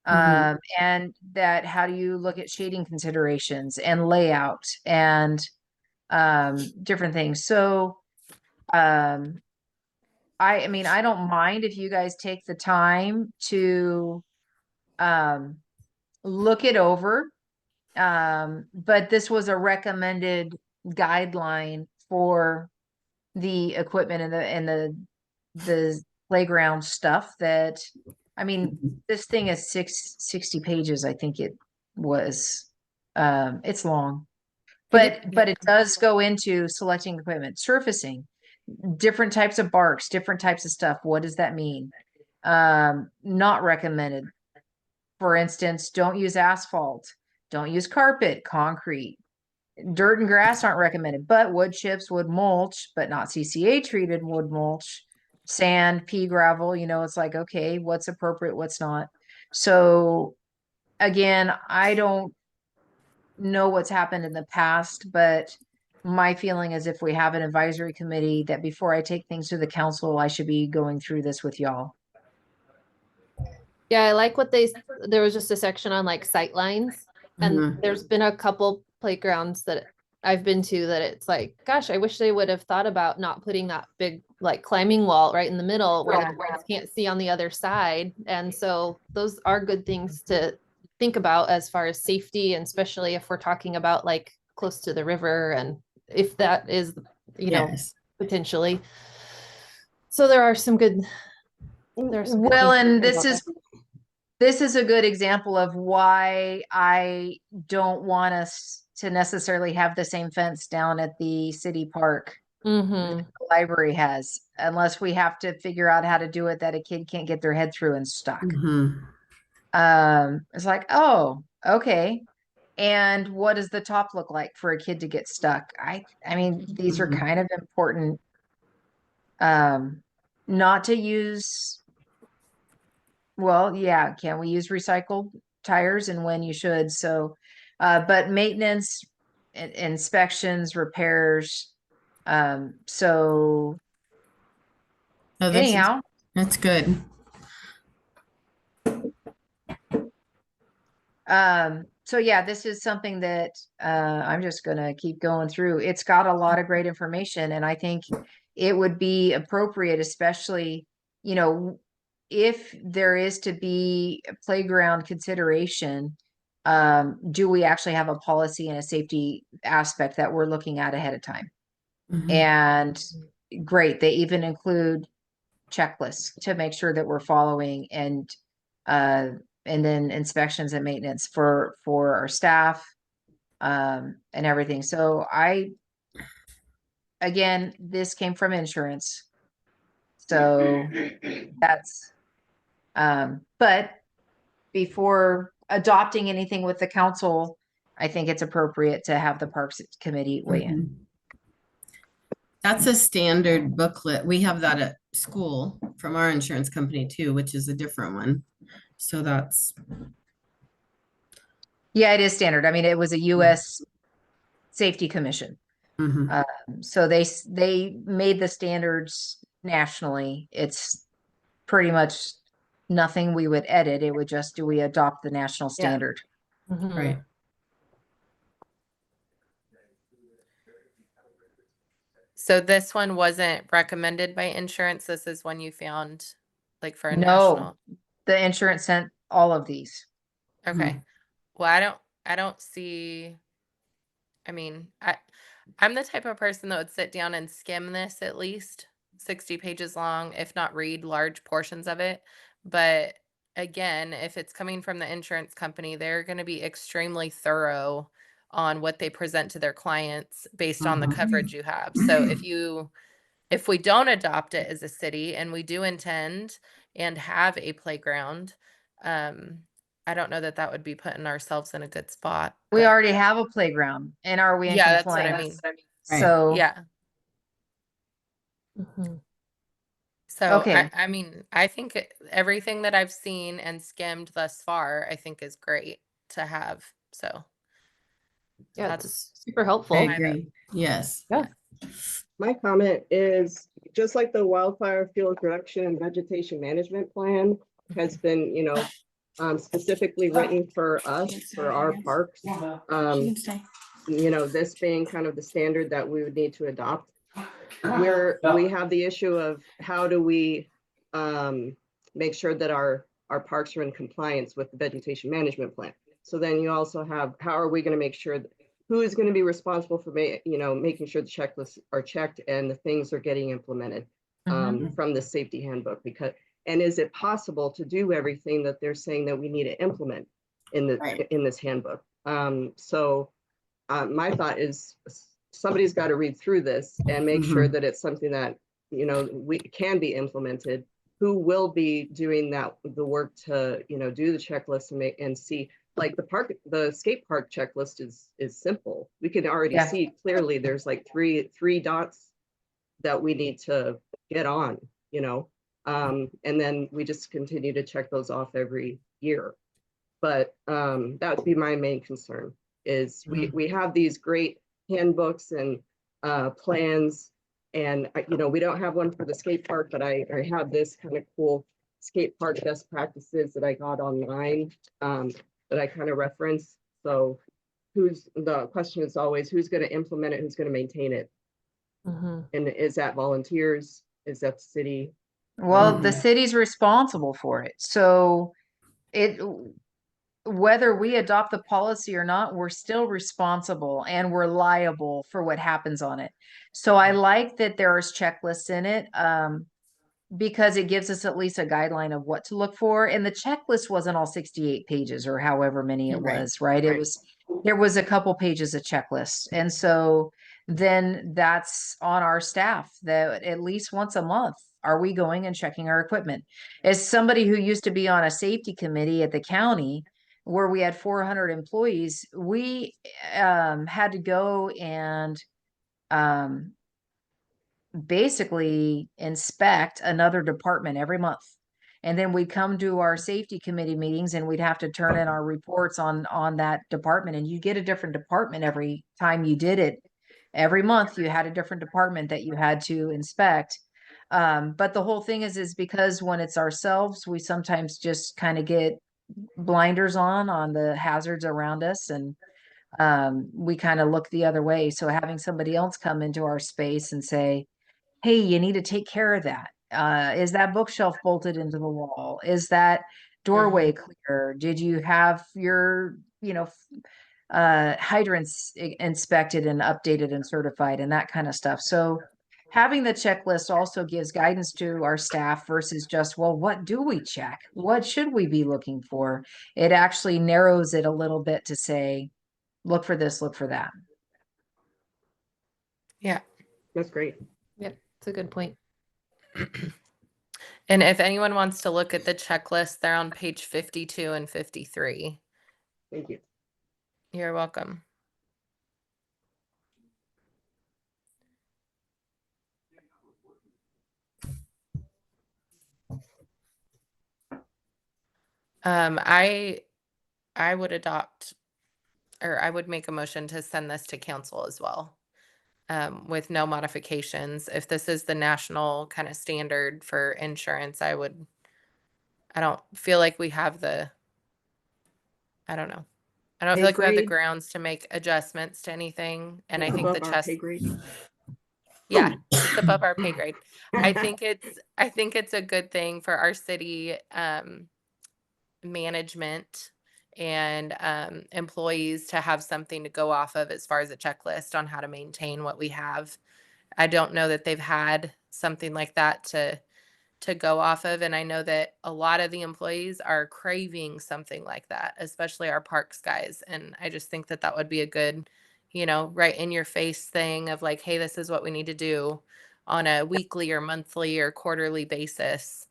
Mhm. And that how do you look at shading considerations and layout and different things. So I mean, I don't mind if you guys take the time to look it over. But this was a recommended guideline for the equipment and the playground stuff that, I mean, this thing is 60 pages, I think it was. It's long. But it does go into selecting equipment, surfacing, different types of barks, different types of stuff. What does that mean? Not recommended. For instance, don't use asphalt, don't use carpet, concrete. Dirt and grass aren't recommended, but wood chips, wood mulch, but not CCA treated wood mulch. sand, pea gravel, it's like, okay, what's appropriate, what's not. So again, I don't know what's happened in the past, but my feeling is if we have an advisory committee, that before I take things to the council, I should be going through this with y'all. Yeah, I like what there was just a section on like sight lines. And Mhm. there's been a couple playgrounds that I've been to that it's like, gosh, I wish they would have thought about not putting that big like climbing wall right in the middle where the kids can't see on the other side. And so those are good things to think about as far as safety, and especially if we're talking about like close to the river and if that is, Yes. potentially. So there are some good. There's some good Well, things to and think this about is this is a good example of why I don't want us to necessarily have the same fence down at the city park there. the library has, unless we have to figure out how to do it that a kid can't get their head through and stuck. Mhm. It's like, oh, okay. And what does the top look like for a kid to get stuck? I mean, these are Mhm. kind of important. Not to use, well, yeah, can we use recycled tires and when you should? So, but maintenance, inspections, repairs. So Oh, anyhow, that's good. so yeah, this is something that I'm just gonna keep going through. It's got a lot of great information, and I think it would be appropriate, especially, if there is to be a playground consideration, do we actually have a policy and a safety aspect that we're looking at ahead of time? Mhm. And great, they even include checklists to make sure that we're following, and then inspections and maintenance for our staff, and everything. So again, this came from insurance. So that's, but before adopting anything with the council, I think it's appropriate to have the Parks Committee weigh in. Mhm. That's a standard booklet. We have that at school from our insurance company too, which is a different one. So that's, Yeah, it is standard. I mean, it was a US Safety Commission. mhm. So they made the standards nationally. It's pretty much nothing we would edit. It would just, do we adopt the national Yeah. standard? Right. So this one wasn't recommended by insurance. This is one you found like for a No, national. the insurance sent all of these. Okay. Well, I don't see, I mean, I'm the type of person that would sit down and skim this at least 60 pages long, if not read large portions of it. But again, if it's coming from the insurance company, they're going to be extremely thorough on what they present to their clients based on the Mhm. coverage you have. So if we don't adopt it as a city and we do intend and have a playground, I don't know that that would be putting ourselves in a good spot. We but- already have a playground, and are we in Yeah, that's what I compliance? mean. Right. So, Yeah. Mhm. So okay. I mean, I think everything that I've seen and skimmed thus far, I think is great to have. So Yeah, that's it's super I helpful. agree. Yes. Yeah. My comment is, just like the wildfire field reduction and vegetation management plan has been, specifically written for us, for our parks. This being kind of the standard that we would need to adopt. We have the issue of how do we make sure that our parks are in compliance with the vegetation management plan. So then you also have, how are we going to make sure that, who is going to be responsible for making sure the checklists are checked and the things are getting implemented from the safety handbook? And is it possible to do everything that they're saying that we need to implement in this handbook? So my thought is, somebody's got to read through this and make sure that it's something that we can be implemented. Who will be doing the work to do the checklist and see, like the skate park checklist is simple. We can already see clearly there's like three dots that we need to get on. you know? And then we just continue to check those off every year. But that would be my main concern is we have these great handbooks and plans. And you know, we don't have one for the skate park, but I have this kind of cool skate park best practices that I got online that I kind of reference. So the question is always who's going to implement it, who's going to maintain it? Mhm. And is that volunteers? Is that the city? Well, the Mhm. city's responsible for it. So it, whether we adopt the policy or not, we're still responsible and we're liable for what happens on it. So I like that there's checklists in it, because it gives us at least a guideline of what to look for. And the checklist wasn't all 68 pages or however many it Right, was, right? It right. was, there was a couple pages of checklist. And so then that's on our staff that at least once a month, are we going and checking our equipment? As somebody who used to be on a safety committee at the county where we had 400 employees, we had to go and basically inspect another department every month. And then we'd come to our safety committee meetings and we'd have to turn in our reports on that department. And you get a different department every time you did it. Every month you had a different department that you had to inspect. But the whole thing is because when it's ourselves, we sometimes just kind of get blinders on the hazards around us, and we kind of look the other way. So having somebody else come into our space and say, hey, you need to take care of that. Is that bookshelf bolted into the wall? Is that doorway clear? Did you have your, hydrants inspected and updated and certified and that kind of stuff? So having the checklist also gives guidance to our staff versus just, well, what do we check? What should we be looking for? It actually narrows it a little bit to say, look for this, look for that. Yeah. That's great. Yep, it's a good point. And if anyone wants to look at the checklist, they're on page 52 and 53. Thank you. You're welcome. I would adopt, or I would make a motion to send this to council as well, with no modifications. If this is the national kind of standard for insurance, I don't feel like we have I don't know. I don't Pay feel like we have the grade? grounds to make adjustments to anything. And I It's think the above our chest, pay grade. yeah, it's above our pay grade. I think it's a good thing for our city management and employees to have something to go off of as far as a checklist on how to maintain what we have. I don't know that they've had something like that to go off of, and I know that a lot of the employees are craving something like that, especially our parks guys. And I just think that would be a good, right in your face thing of like, hey, this is what we need to do on a weekly or monthly or quarterly basis,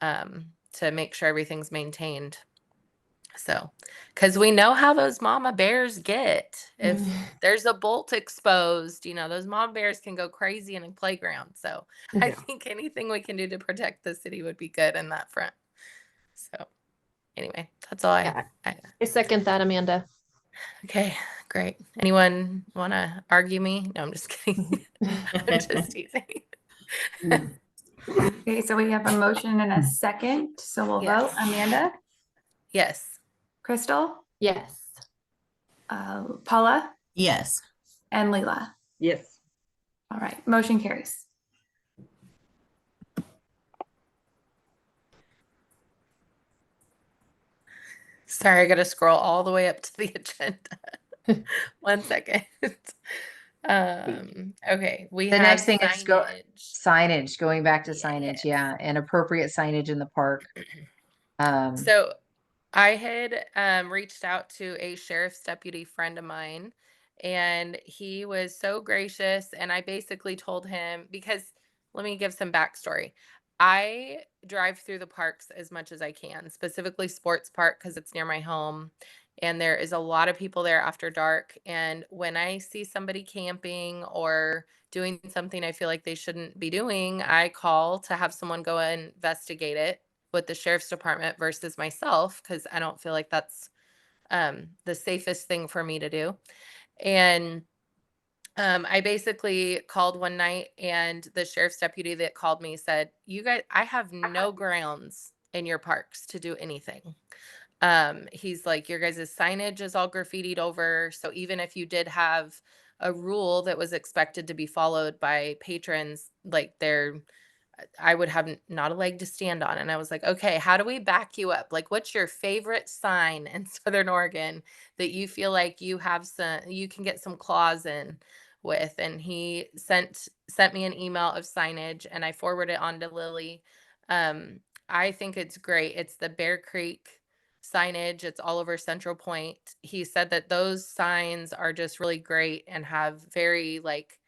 to make sure everything's maintained. So, because we know how those mama bears get. If there's a bolt exposed, those mama bears can go crazy in a playground. So I Yeah. think anything we can do to protect the city would be good in that front. So anyway, that's all Yeah. I I second that, Amanda. okay, great. Anyone want to argue me? No, I'm just kidding. I'm just teasing. Okay, so we have a motion and a second, so we'll vote. Yes. Amanda, Yes. Crystal, Yes. Paula, yes. and Leila. Yes. All right, motion carries. Sorry, I got to scroll all the way up to the agenda. 1 second. Okay, we The have next thing is signage. going back to signage, Yes. yeah, and appropriate signage in the park. So I had reached out to a sheriff's deputy friend of mine, and he was so gracious. And I basically told him, because let me give some backstory. I drive through the parks as much as I can, specifically Sports Park because it's near my home. and there is a lot of people there after dark. And when I see somebody camping or doing something I feel like they shouldn't be doing, I call to have someone go and investigate it with the sheriff's department versus myself, because I don't feel like that's the safest thing for me to do. And I basically called one night, and the sheriff's deputy that called me said, "You guys, I have no grounds in your parks to do anything." He's like, "Your guys' signage is all graffitied over. So even if you did have a rule that was expected to be followed by patrons, like I would have not a leg to stand on." And I was like, "Okay, how do we back you up? Like, what's your favorite sign in Southern Oregon that you feel like you can get some claws in with?" And he sent me an email of signage, and I forwarded it on to Lily. Um, I think it's great. It's the Bear Creek signage. It's all over Central Point. He said that those signs are just really great and have very like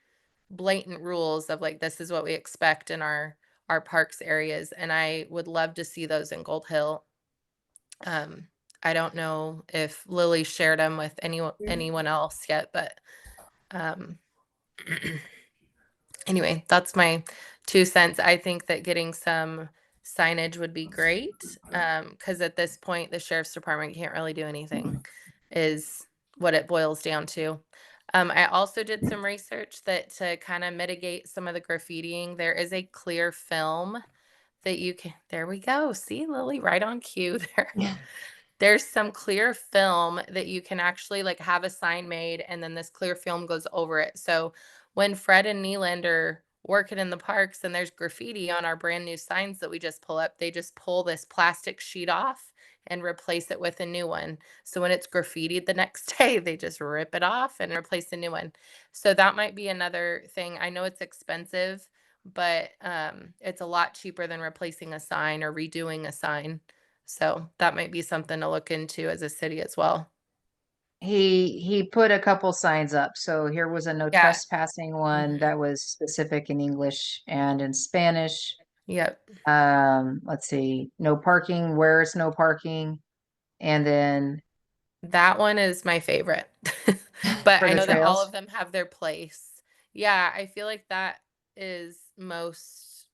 blatant rules of like, this is what we expect in our parks areas, and I would love to see those in Gold Hill. I don't know if Lily shared them with anyone else yet, but um anyway, that's my 2 cents. I think that getting some signage would be great, because at this point the sheriff's department can't really do anything, is what it boils down to. I also did some research that to kind of mitigate some of the graffitiing, there is a clear film that you can, there we go. See, Lily, right on cue there. Yeah. There's some clear film that you can actually like have a sign made, and then this clear film goes over it. So when Fred and Neeland are working in the parks and there's graffiti on our brand new signs that we just pull up, they just pull this plastic sheet off and replace it with a new one. So when it's graffitied the next day, they just rip it off and replace a new one. So that might be another thing. I know it's expensive, but it's a lot cheaper than replacing a sign or redoing a sign. So that might be something to look into as a city as well. He put a couple signs up. So here was a no Yeah. trespassing one Mhm. that was specific in English and in Spanish. Yep. Let's see, no parking, where it's no parking. And then That one is my favorite. But for I the know that all trails. of them have their place. Yeah, I feel like that is most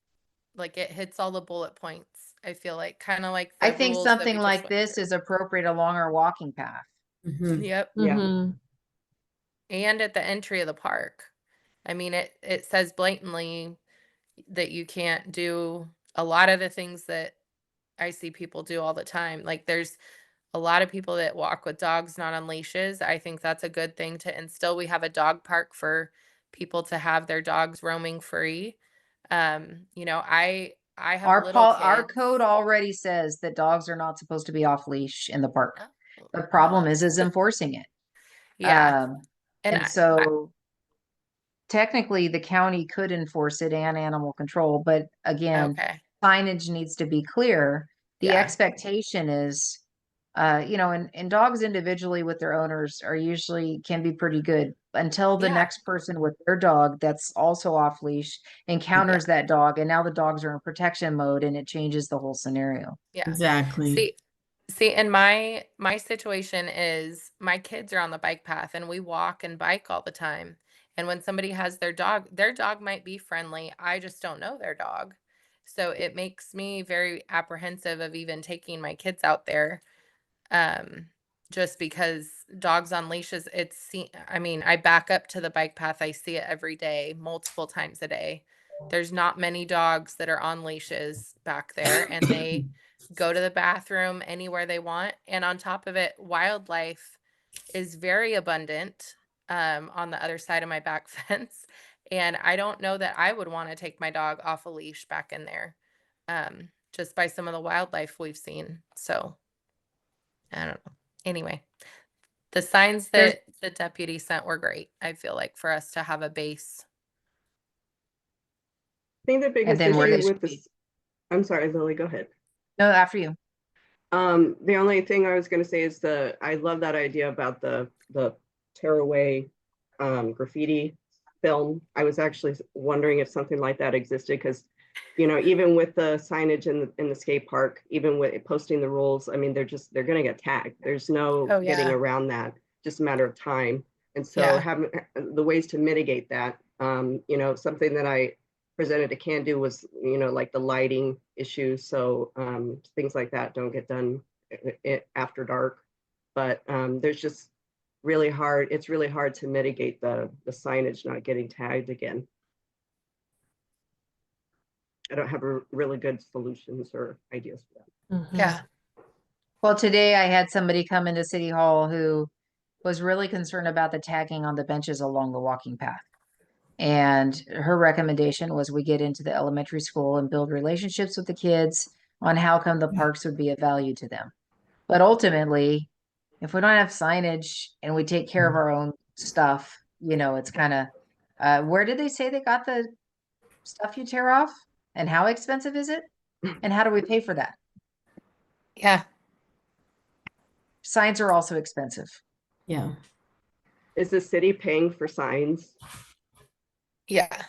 like it hits all the bullet points. I feel like kind of like I the think rules that something we just like went this through. is appropriate along our walking path. Mhm. Yep. Yeah. Mhm. And at the entry of the park. I mean, it says blatantly that you can't do a lot of the things that I see people do all the time. Like there's a lot of people that walk with dogs not on leashes. I think that's a good thing to instill. We have a dog park for people to have their dogs roaming free. I have little Our kids. code already says that dogs are not supposed to be off leash in the park. Oh, The problem well, is enforcing it. yeah. And And so technically the county could enforce it and animal control, but again, okay. signage needs to be clear. The Yeah. expectation is, and dogs individually with their owners are usually can be pretty good until the Yeah. next person with their dog that's also off leash encounters that dog, and now the dogs are in protection mode and it changes the whole scenario. Yeah. Exactly. See, and my situation is my kids are on the bike path and we walk and bike all the time. And when somebody has their dog might be friendly. I just don't know their dog. So it makes me very apprehensive of even taking my kids out there. Um, just because dogs on leashes, I mean, I back up to the bike path. I see it every day, multiple times a day. There's not many dogs that are on leashes back there, and they go to the bathroom anywhere they want. And on top of it, wildlife is very abundant on the other side of my back fence. And I don't know that I would want to take my dog off a leash back in there, just by some of the wildlife we've seen. So I don't know. Anyway, the signs There's- that the deputy sent were great. I feel like for us to have a base. I think the biggest then where they issue with should be. this, I'm sorry, Lily, go ahead. No, after you. The only thing I was gonna say is I love that idea about the tearaway graffiti film. I was actually wondering if something like that existed, because even with the signage in the skate park, even with posting the rules, I mean, they're gonna get tagged. There's no Oh, getting yeah. around that, just a matter of time. And so Yeah. having the ways to mitigate that, something that I presented to Can Do was, like the lighting issues. So things like that don't get done after dark. But there's just it's really hard to mitigate the signage not getting tagged again. I don't have really good solutions or ideas for that. Mhm. Yeah. Well, today I had somebody come into City Hall who was really concerned about the tagging on the benches along the walking path. And her recommendation was we get into the elementary school and build relationships with the kids on how come the parks would be of value to them. But ultimately, if we don't have signage and we take care of our own stuff, it's kind of, where did they say they got the stuff you tear off? And how expensive is it? And how do we pay for that? Yeah. Signs are also expensive. Yeah. Is the city paying for signs? Yeah.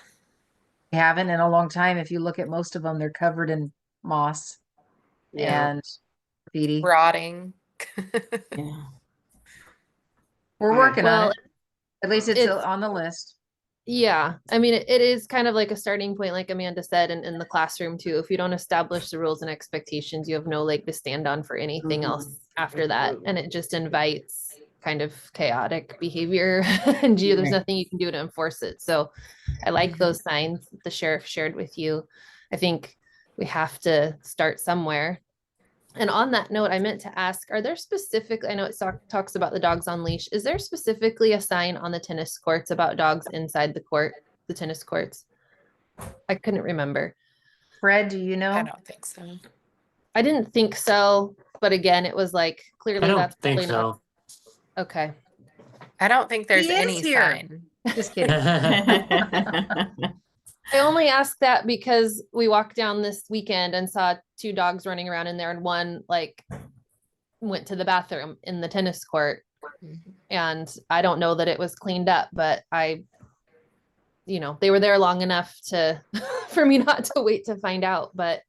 We haven't in a long time. If you look at most of them, they're covered in moss Yeah. and graffiti. Rotting. Yeah. We're working on Well, it. At least it's it's- on the list. Yeah, I mean, it is kind of like a starting point, like Amanda said, in the classroom too. If you don't establish the rules and expectations, you have no leg to stand on for anything else after that. Absolutely. And it just invites kind of chaotic behavior and there's Right. nothing you can do to enforce it. So I like those signs that the sheriff shared with you. I think we have to start somewhere. And on that note, I meant to ask, are there specific, I know it talks about the dogs on leash. Is there specifically a sign on the tennis courts about dogs inside the tennis courts? I couldn't remember. Fred, do you I know? don't think so. I didn't think so, but again, it was like, I clearly don't that's think probably not. so. Okay. I don't think there's He is any here. sign. Just kidding. I only asked that because we walked down this weekend and saw two dogs running around in there, and one like went to the bathroom in the tennis court. And I don't know that it was cleaned up, but they were there long enough to for me not to wait to find out. But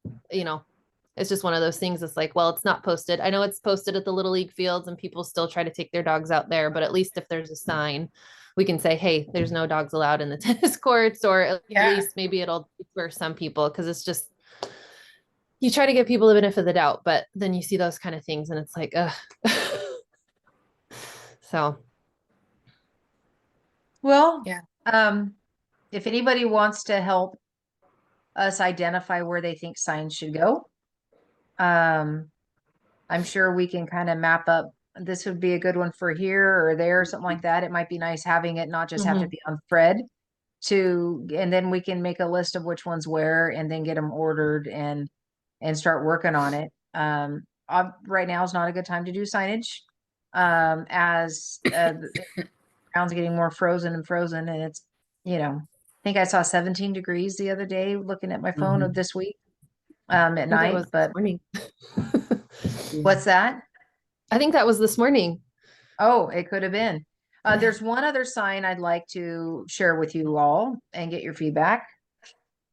it's just one of those things. It's like, well, it's not posted. I know it's posted at the Little League fields and people still try to take their dogs out there, but at least if there's a sign, we can say, hey, there's no dogs allowed in the tennis courts, or at Yeah. least maybe it'll for some people, because it's just, you try to give people the benefit of the doubt, but then you see those kind of things and it's like, ugh. So Well, Yeah. if anybody wants to help us identify where they think signs should go, I'm sure we can kind of map up, this would be a good one for here or there, or something like that. It might be nice having it not just have to be on Fred and then we can make a list of which ones where and then get them ordered and start working on it. Right now is not a good time to do signage. As the ground's getting more frozen and it's, I think I saw 17 degrees the other day looking at my phone of this week, at I think it night, was but this morning. what's that? I think that was this morning. Oh, it could have been. There's one other sign I'd like to share with you all and get your feedback.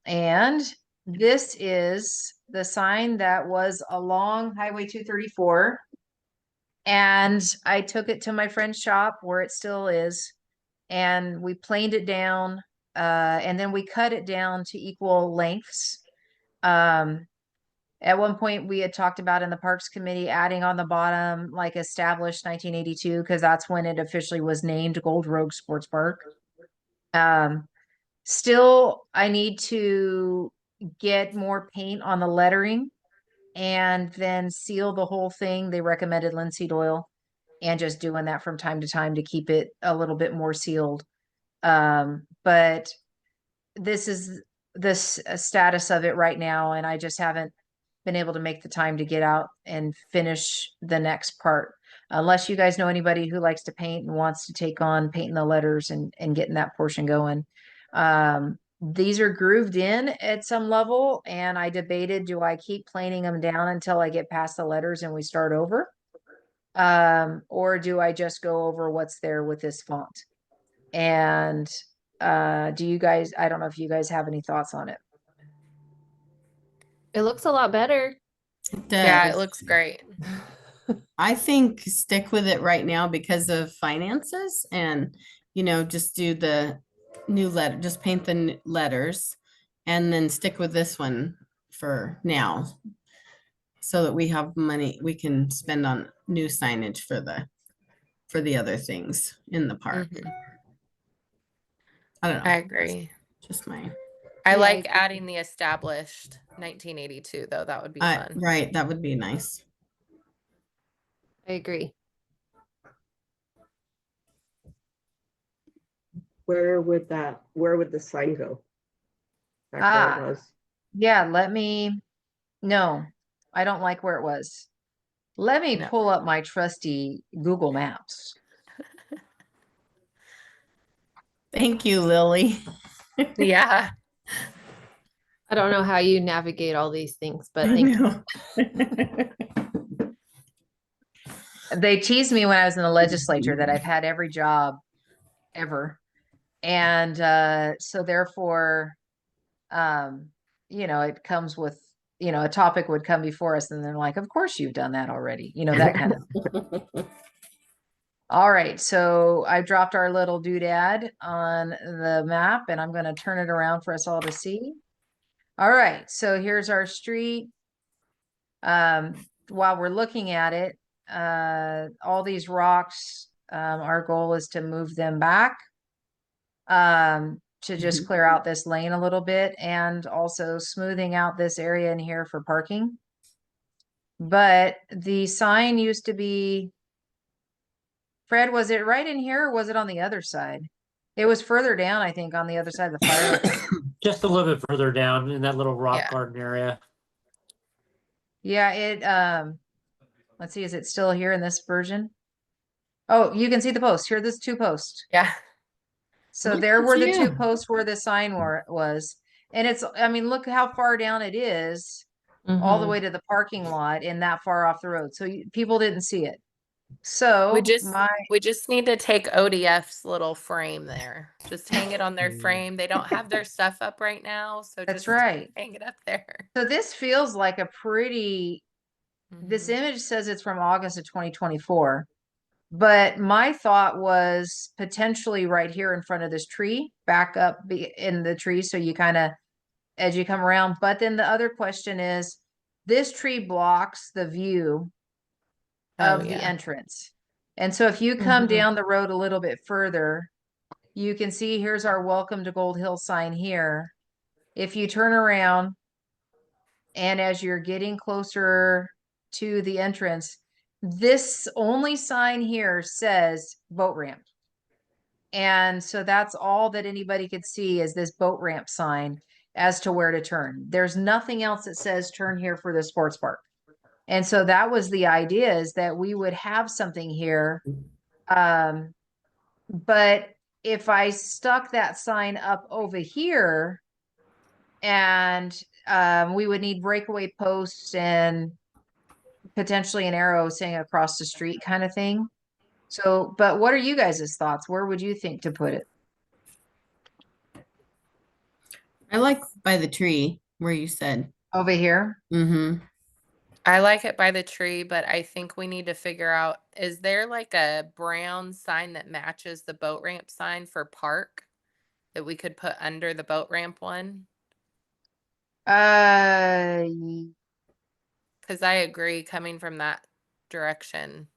And this is the sign that was along Highway 234. And I took it to my friend's shop where it still is. And we planed it down. And then we cut it down to equal lengths. At one point we had talked about in the Parks Committee adding on the bottom, like established 1982, because that's when it officially was named Gold Rogue Sports Park. Still, I need to get more paint on the lettering and then seal the whole thing. They recommended linseed oil and just doing that from time to time to keep it a little bit more sealed. But this is this status of it right now, and I just haven't been able to make the time to get out and finish the next part. Unless you guys know anybody who likes to paint and wants to take on painting the letters and getting that portion going. These are grooved in at some level, and I debated, do I keep planing them down until I get past the letters and we start over? Or do I just go over what's there with this font? And do you guys, I don't know if you guys have any thoughts on it. It looks a lot better. It Yeah, it does. looks great. I think stick with it right now because of finances and, just do the new letter, just paint the letters and then stick with this one for now. So that we have money we can spend on new signage for the other things in the park. Mhm. I don't know. I agree. Just my, I Yeah, I like agree. adding the established 1982 though. That would be fun. right, that would be nice. I agree. Where would the sign go? Back where Ah. it was? Yeah, no, I don't like where it was. Let me No. pull up my trusty Google Maps. Thank you, Lily. Yeah. I don't know how you navigate all these things, but I thank you. know. They teased me when I was in the legislature that I've had every job ever. And so therefore, it comes with, a topic would come before us and they're like, of course you've done that already, that kind of. All right, so I dropped our little doodad on the map and I'm going to turn it around for us all to see. All right, so here's our street. While we're looking at it, all these rocks, our goal is to move them back, to just clear out this lane a little bit and also smoothing out this area in here for parking. But the sign used to be, Fred, was it right in here or was it on the other side? It was further down, I think, on the other side of the fire. Just a little bit further down in that little rock Yeah. garden area. Yeah, let's see, is it still here in this version? Oh, you can see the post. Here, there's 2 posts. Yeah. So Look there at were the 2 you. posts where the sign was. And look how far down it is, all the Mhm. way to the parking lot and that far off the road. So people didn't see it. So We just need to take ODF's little frame there. Just hang it on their frame. They don't have their stuff up right now, so That's just right. hang it up there. So this feels like a this Mhm. image says it's from August of 2024. But my thought was potentially right here in front of this tree, back up in the tree. So you kind of, as you come around. But then the other question is, this tree blocks the view Oh, of the yeah. entrance. And so if you come Mhm. down the road a little bit further, you can see here's our welcome to Gold Hill sign here. If you turn around and as you're getting closer to the entrance, this only sign here says boat ramp. And so that's all that anybody could see is this boat ramp sign as to where to turn. There's nothing else that says turn here for the sports park. And so that was the idea, is that we would have something here. But if I stuck that sign up over here and we would need breakaway posts and potentially an arrow saying across the street kind of thing. So, but what are you guys' thoughts? Where would you think to put it? I like by the tree where you said. Over here? Mm-hmm. I like it by the tree, but I think we need to figure out, is there like a brown sign that matches the boat ramp sign for park that we could put under the boat ramp one? Because I agree, coming from that direction,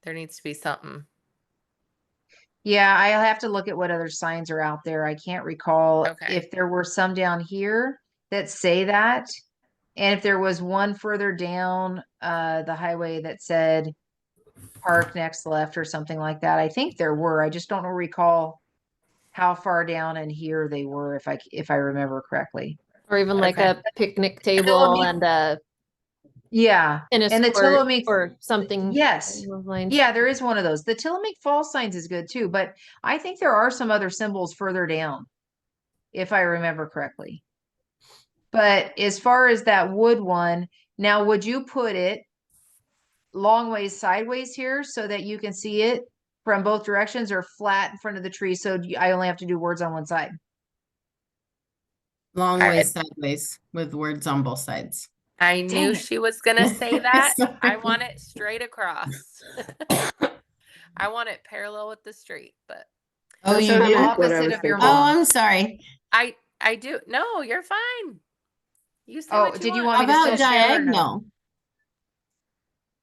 there needs to be something. Yeah, I'll have to look at what other signs are out there. I can't recall Okay. if there were some down here that say that. And if there was one further down the highway that said park next left or something like that. I think there were. I just don't recall how far down in here they were, if I remember correctly. Or even like Okay. a picnic table and a Yeah. tennis And the court Tillamook, or something. yes. along those lines. Yeah, there is one of those. The Tillamook Falls signs is good too, but I think there are some other symbols further down, if I remember correctly. But as far as that wood one, now would you put it long ways sideways here so that you can see it from both directions, or flat in front of the tree so I only have to do words on one side? Long All way right. sideways with words on both sides. I knew she was gonna say that. I Sorry. want it straight across. I want it parallel with the street, but Oh, So you sort of do? What I opposite was of your thinking. Oh, mom. I'm sorry. I do. No, you're fine. You say Oh, what you did you want. want How me to about still share or no? diagonal?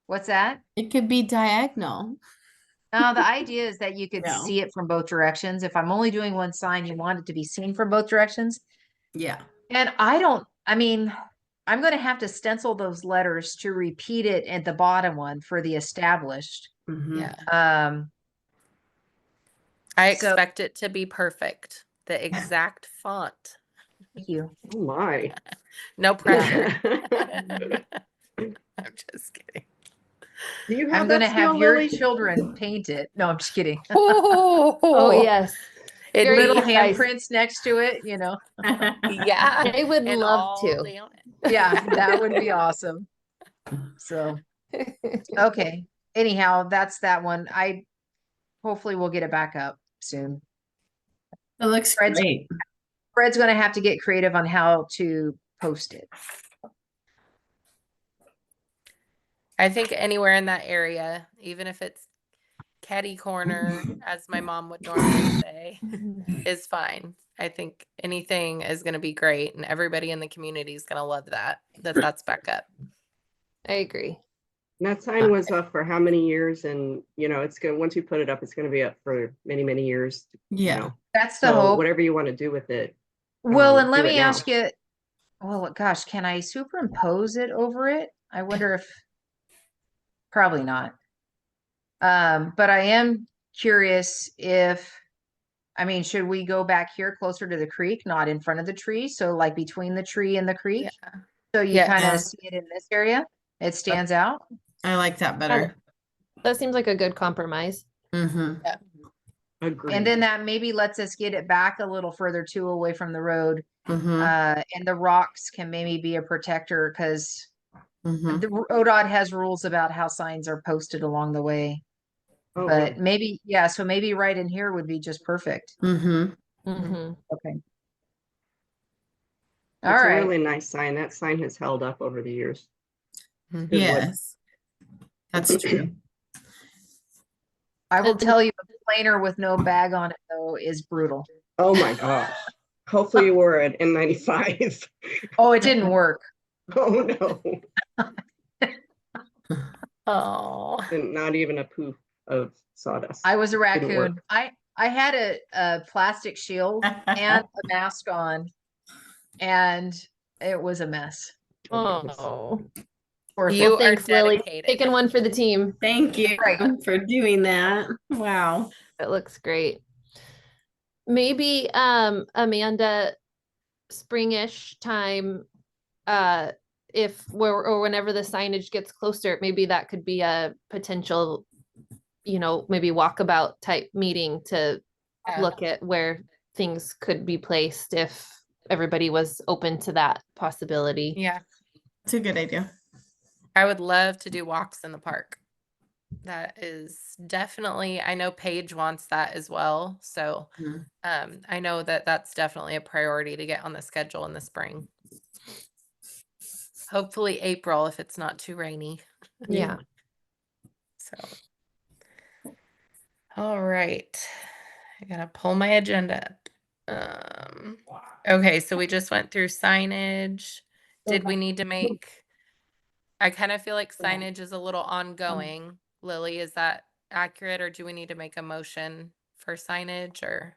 What's that? It could be diagonal. No, the idea is that you could No. see it from both directions. If I'm only doing one sign, you want it to be seen from both directions. Yeah. And I mean, I'm going to have to stencil those letters to repeat it at the bottom one for the established. Mhm. Yeah. So- I expect it to be perfect. The exact font. Thank you. Oh my. No pressure. Do I'm just kidding. you I'm have going to that skill, have your Lily? children paint it. No, I'm just kidding. Oh, yes. It Very Little needs, nice. handprints next to it, you know. yeah. I would And love all to. down Yeah, that would be awesome. So, okay. Anyhow, that's that one. Hopefully we'll get it back up soon. It looks Fred's- great. Fred's going to have to get creative on how to post it. I think anywhere in that area, even if it's catty corner, as my mom would normally say, is fine. I think anything is going to be great, and everybody in the community is going to love that's back up. I agree. And that sign was up for how many years? And it's gonna, once you put it up, it's gonna be up for many, many years. Yeah. That's the So hope. whatever you want to do with it. Well, and let do it me now. ask you, well, gosh, can I superimpose it over it? I wonder if, probably not. But I am curious should we go back here closer to the creek, not in front of the tree? So like between the tree and the creek? Yeah. So you Yes. kind Yeah. of see it in this area? It stands out? I like that better. That seems like a good compromise. Mm-hmm. Agreed. And then that maybe lets us get it back a little further too, away from the road. Mm-hmm. And the rocks can maybe be a protector because Mm-hmm. the ODOT has rules about how signs are posted along the way. Oh, But really? maybe, yeah, so maybe right in here would be just perfect. Mm-hmm. Hmm. Okay. All It's a right. really nice sign. That sign has held up over the years. Good wood. Yes. That's true. I will And- tell you, a planer with no bag on it though is brutal. Oh my gosh. Hopefully you were at N95. Oh, it didn't work. Oh no. Oh. And not even a poof of sawdust. I was a Didn't work. raccoon. I had a plastic shield and a mask on, and it was a mess. Oh, Poor You thing. well, thanks, are Lily. dedicated. Taking one for the team. Thank you Right. for doing that. Wow. It looks great. Maybe Amanda, springish time, or whenever the signage gets closer, maybe that could be a potential, maybe walkabout type meeting to Yeah. look at where things could be placed if everybody was open to that possibility. Yeah. It's a good idea. I would love to do walks in the park. That is definitely, I know Paige wants that as well. So Mhm. I know that that's definitely a priority to get on the schedule in the spring. Hopefully April if it's not too rainy. Yeah. So, all right. I gotta pull my agenda up. Okay, so we just went through signage. Did we need to make, I kind of feel like signage is a little ongoing. Lily, is that accurate, or do we need to make a motion for signage, or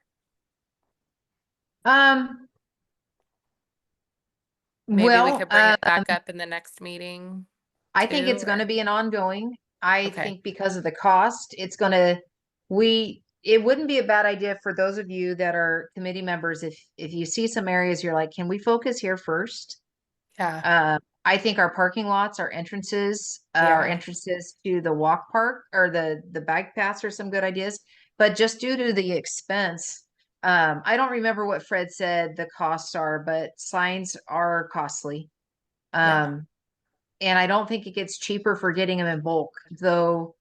maybe we Well, could bring it back up in the next meeting? I think it's too, going to or- be an ongoing. I Okay. think because of the cost, it wouldn't be a bad idea for those of you that are committee members. If you see some areas you're like, can we focus here first? Yeah. I think our parking lots, our entrances Yeah. to the walk park or the bike paths are some good ideas. But just due to the expense, I don't remember what Fred said the costs are, but signs are costly. Yeah. And I don't think it gets cheaper for getting them in bulk, though.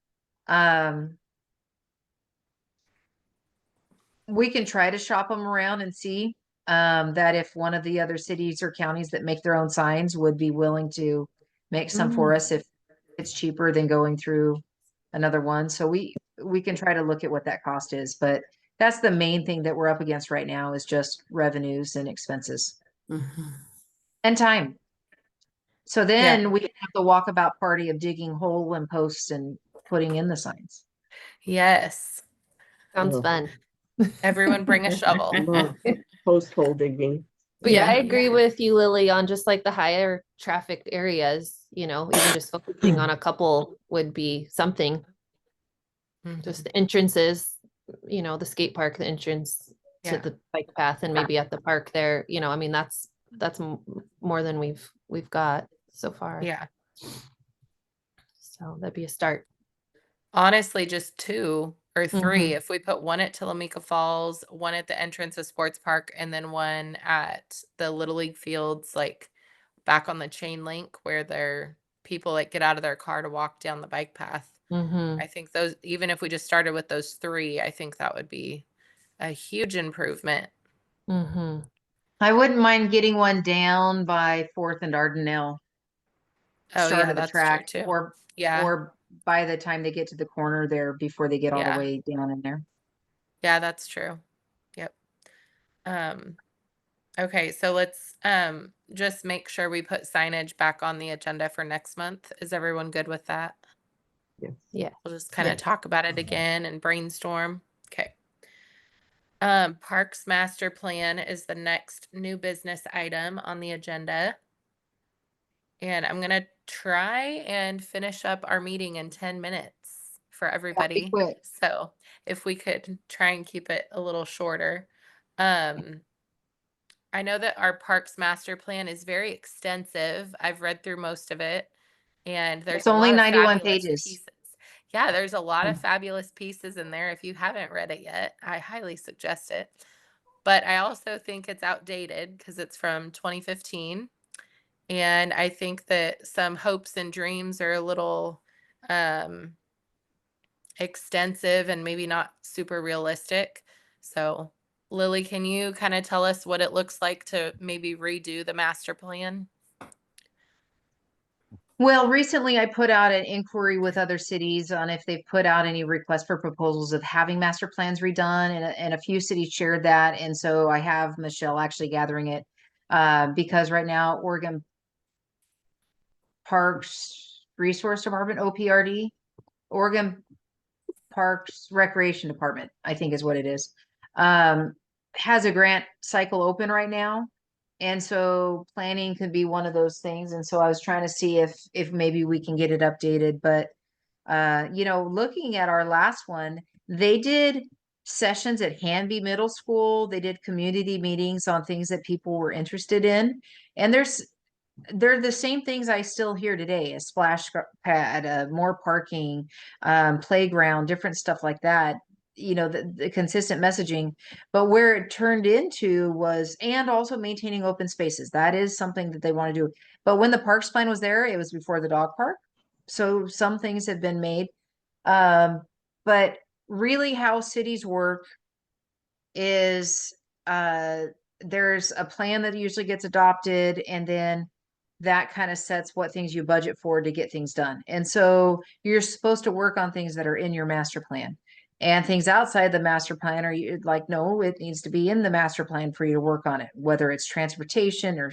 We can try to shop them around and see. that if one of the other cities or counties that make their own signs would be willing to make some for us if it's cheaper than going through another one. So we can try to look at what that cost is, but that's the main thing that we're up against right now is just revenues and expenses Mhm. and time. So then we can have the walkabout party of digging hole and posts and putting in the signs. Yes. Sounds Oh. fun. Everyone bring a shovel. Love Post hole digging. But yeah, I Yeah. agree with you, Lily, on just like the higher traffic areas, even just focusing on a couple would be something. Just Mhm. the entrances, the skate park, the entrance to Yeah. the bike path and maybe at the park there, I mean, that's more than we've got so far. Yeah. So that'd be a start. Honestly, just 2 or 3. Mhm. If we put one at Tillamook Falls, one at the entrance of Sports Park, and then one at the Little League fields, like back on the chain link where people like get out of their car to walk down the bike path. Mhm. I think those, even if we just started with those 3, I think that would be a huge improvement. Mhm. I wouldn't mind getting one down by 4th and Dardanelle. Oh Start yeah, of the that's true track too. or Yeah. by the time they get to the corner there before they get all the Yeah. way down in there. Yeah, that's true. Yep. Um, okay, so let's just make sure we put signage back on the agenda for next month. Is everyone good with that? Yes. Yeah. We'll just kind of Yeah. talk about it again and brainstorm. Okay. Parks Master Plan is the next new business item on the agenda. And I'm gonna try and finish up our meeting in 10 minutes for everybody. quick. So if we could try and keep it a little shorter. I know that our Parks Master Plan is very extensive. I've read through most of it, and there's It's a only lot of 91 fabulous pages. pieces. Yeah, there's a lot of Mm. fabulous pieces in there. If you haven't read it yet, I highly suggest it. But I also think it's outdated because it's from 2015. And I think that some hopes and dreams are a little um, extensive and maybe not super realistic. So, Lily, can you kind of tell us what it looks like to maybe redo the master plan? Well, recently I put out an inquiry with other cities on if they put out any requests for proposals of having master plans redone, and a few cities shared that. And so I have Michelle actually gathering it because right now Oregon Parks Resource Department, OPRD, Oregon Parks Recreation Department, I think is what it is, has a grant cycle open right now. And so planning could be one of those things. And so I was trying to see if maybe we can get it updated. But looking at our last one, they did sessions at Hanby Middle School. They did community meetings on things that people were interested in. And they're the same things I still hear today: a splash pad, more parking, playground, different stuff like that. The consistent messaging, but where it turned into was, and also maintaining open spaces. That is something that they want to do. But when the parks plan was there, it was before the dog park. So some things have been made. But really how cities work is, there's a plan that usually gets adopted, and then that kind of sets what things you budget for to get things done. And so you're supposed to work on things that are in your master plan, and things outside the master plan are like, no, it needs to be in the master plan for you to work on it, whether it's transportation or,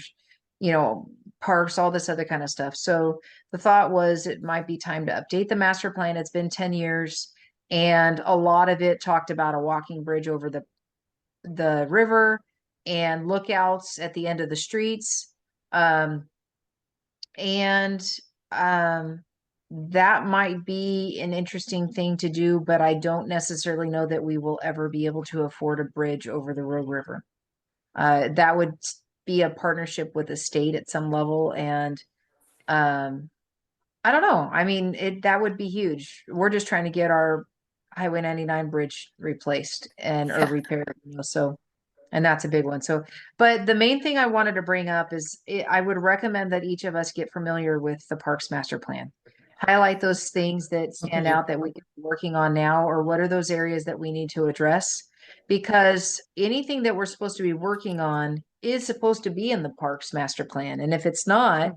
parks, all this other kind of stuff. So the thought was it might be time to update the master plan. It's been 10 years, and a lot of it talked about a walking bridge over the river and lookouts at the end of the streets. And that might be an interesting thing to do, but I don't necessarily know that we will ever be able to afford a bridge over the Rogue River. That would be a partnership with the state at some level, and I don't know. I mean, that would be huge. We're just trying to get our Highway 99 bridge replaced or Yeah. repaired, so. And that's a big one. So, but the main thing I wanted to bring up is I would recommend that each of us get familiar with the Parks Master Plan. Highlight those things that stand Okay. out that we could be working on now, or what are those areas that we need to address. because anything that we're supposed to be working on is supposed to be in the parks master plan. And if it's not,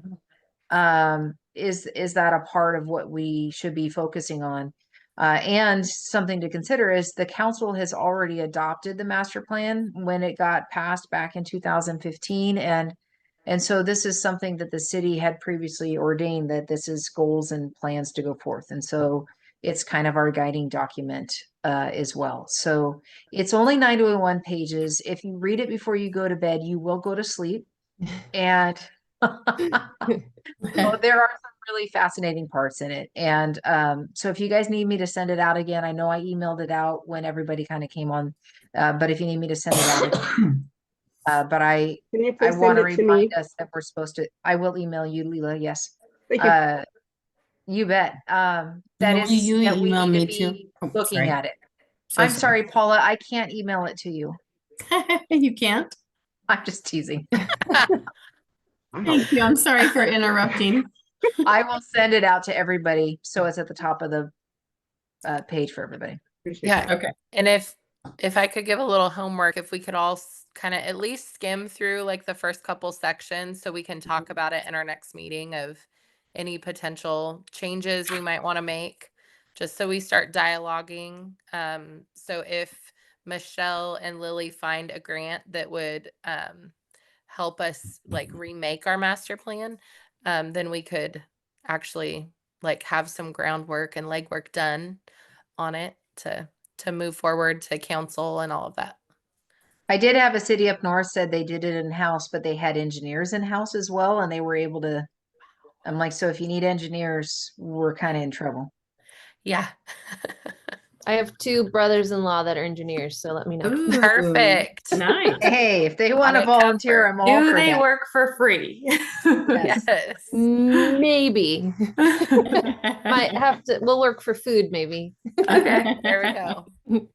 is that a part of what we should be focusing on? And something to consider is the council has already adopted the master plan when it got passed back in 2015. And so this is something that the city had previously ordained, that this is goals and plans to go forth. And so it's kind of our guiding document as well. So it's only 91 pages. If you read it before you go to bed, you will go to sleep. And well, there are some really fascinating parts in it. And so if you guys need me to send it out again, I know I emailed it out when everybody kind of came on. But if you need me to send it out again, but I Can you please want send to it to me? remind us that we're supposed to, I will email you, Leela. Yes. Thank you. You bet. That Will is you that we email need me to too? be Oh, looking sorry. at it. So I'm sorry, Paula, I can't email it to you. You can't? I'm just teasing. Thank you. I'm sorry for interrupting. I will send it out to everybody, so it's at the top of the page for everybody. Appreciate Yeah. that. Okay. And if I could give a little homework, if we could all kind of at least skim through like the first couple sections so we can talk about it in our next meeting of any potential changes we might want to make, just so we start dialoguing. So if Michelle and Lily find a grant that would help us like remake our master plan, then we could actually like have some groundwork and legwork done on it to move forward to council and all of that. I did have a city up north said they did it in-house, but they had engineers in-house as well, and they were able to. I'm like, so if you need engineers, we're kind of in trouble. Yeah. I have two brothers-in-law that are engineers, so let me know. Ooh, Perfect. Nice. Hey, if they want to it volunteer, covered. I'm all Do for they that. work for free? Yes. Yes. Maybe. Might have to, we'll work for food, maybe. Okay. There we go.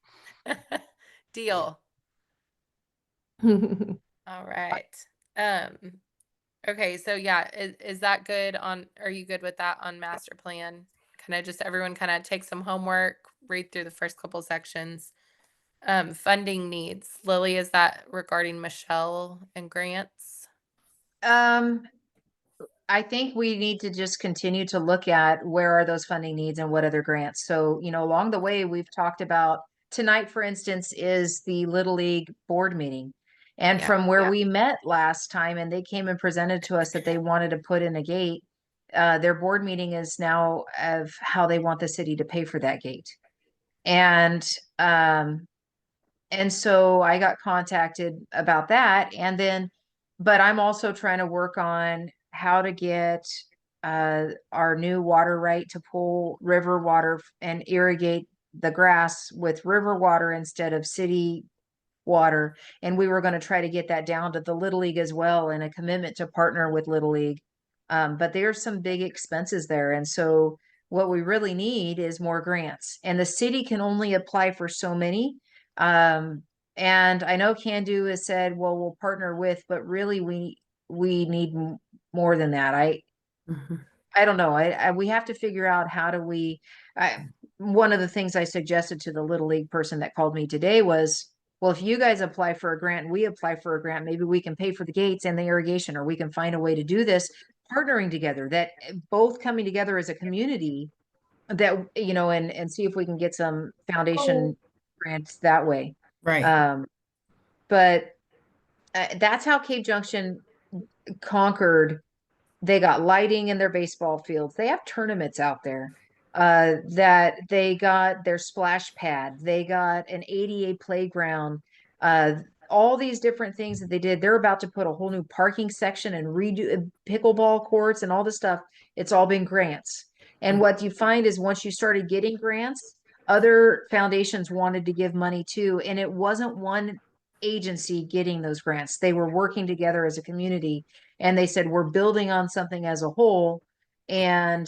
Deal. All right. Okay, so yeah, is that good on, are you good with that on master plan? Kind of just everyone kind of take some homework, read through the first couple sections. Funding needs. Lily, is that regarding Michelle and grants? I think we need to just continue to look at where are those funding needs and what other grants. So, along the way, we've talked about tonight, for instance, is the Little League board meeting. And Yeah. from where we met last time, and they came and presented to us that they wanted to put in a gate, their board meeting is now of how they want the city to pay for that gate. And so I got contacted about that. And then, but I'm also trying to work on how to get our new water right to pull river water and irrigate the grass with river water instead of city water. And we were going to try to get that down to the Little League as well, and a commitment to partner with Little League. But there's some big expenses there. And so what we really need is more grants, and the city can only apply for so many. And I know Can Do has said, well, we'll partner with, but really we need more than that. I don't know. We have to figure out how do we, one of the things I suggested to the Little League person that called me today was, well, if you guys apply for a grant, we apply for a grant, maybe we can pay for the gates and the irrigation, or we can find a way to do this partnering together, that both coming together as a community, that, and see if we can get some foundation grants that way. Right. But that's how Cave Junction conquered. They got lighting in their baseball fields. They have tournaments out there. That they got their splash pad. They got an ADA playground. All these different things that they did. They're about to put a whole new parking section and redo pickleball courts and all this stuff. It's all been grants. And what you find is once you started getting grants, other foundations wanted to give money too. And it wasn't one agency getting those grants. They were working together as a community, and they said, we're building on something as a whole. And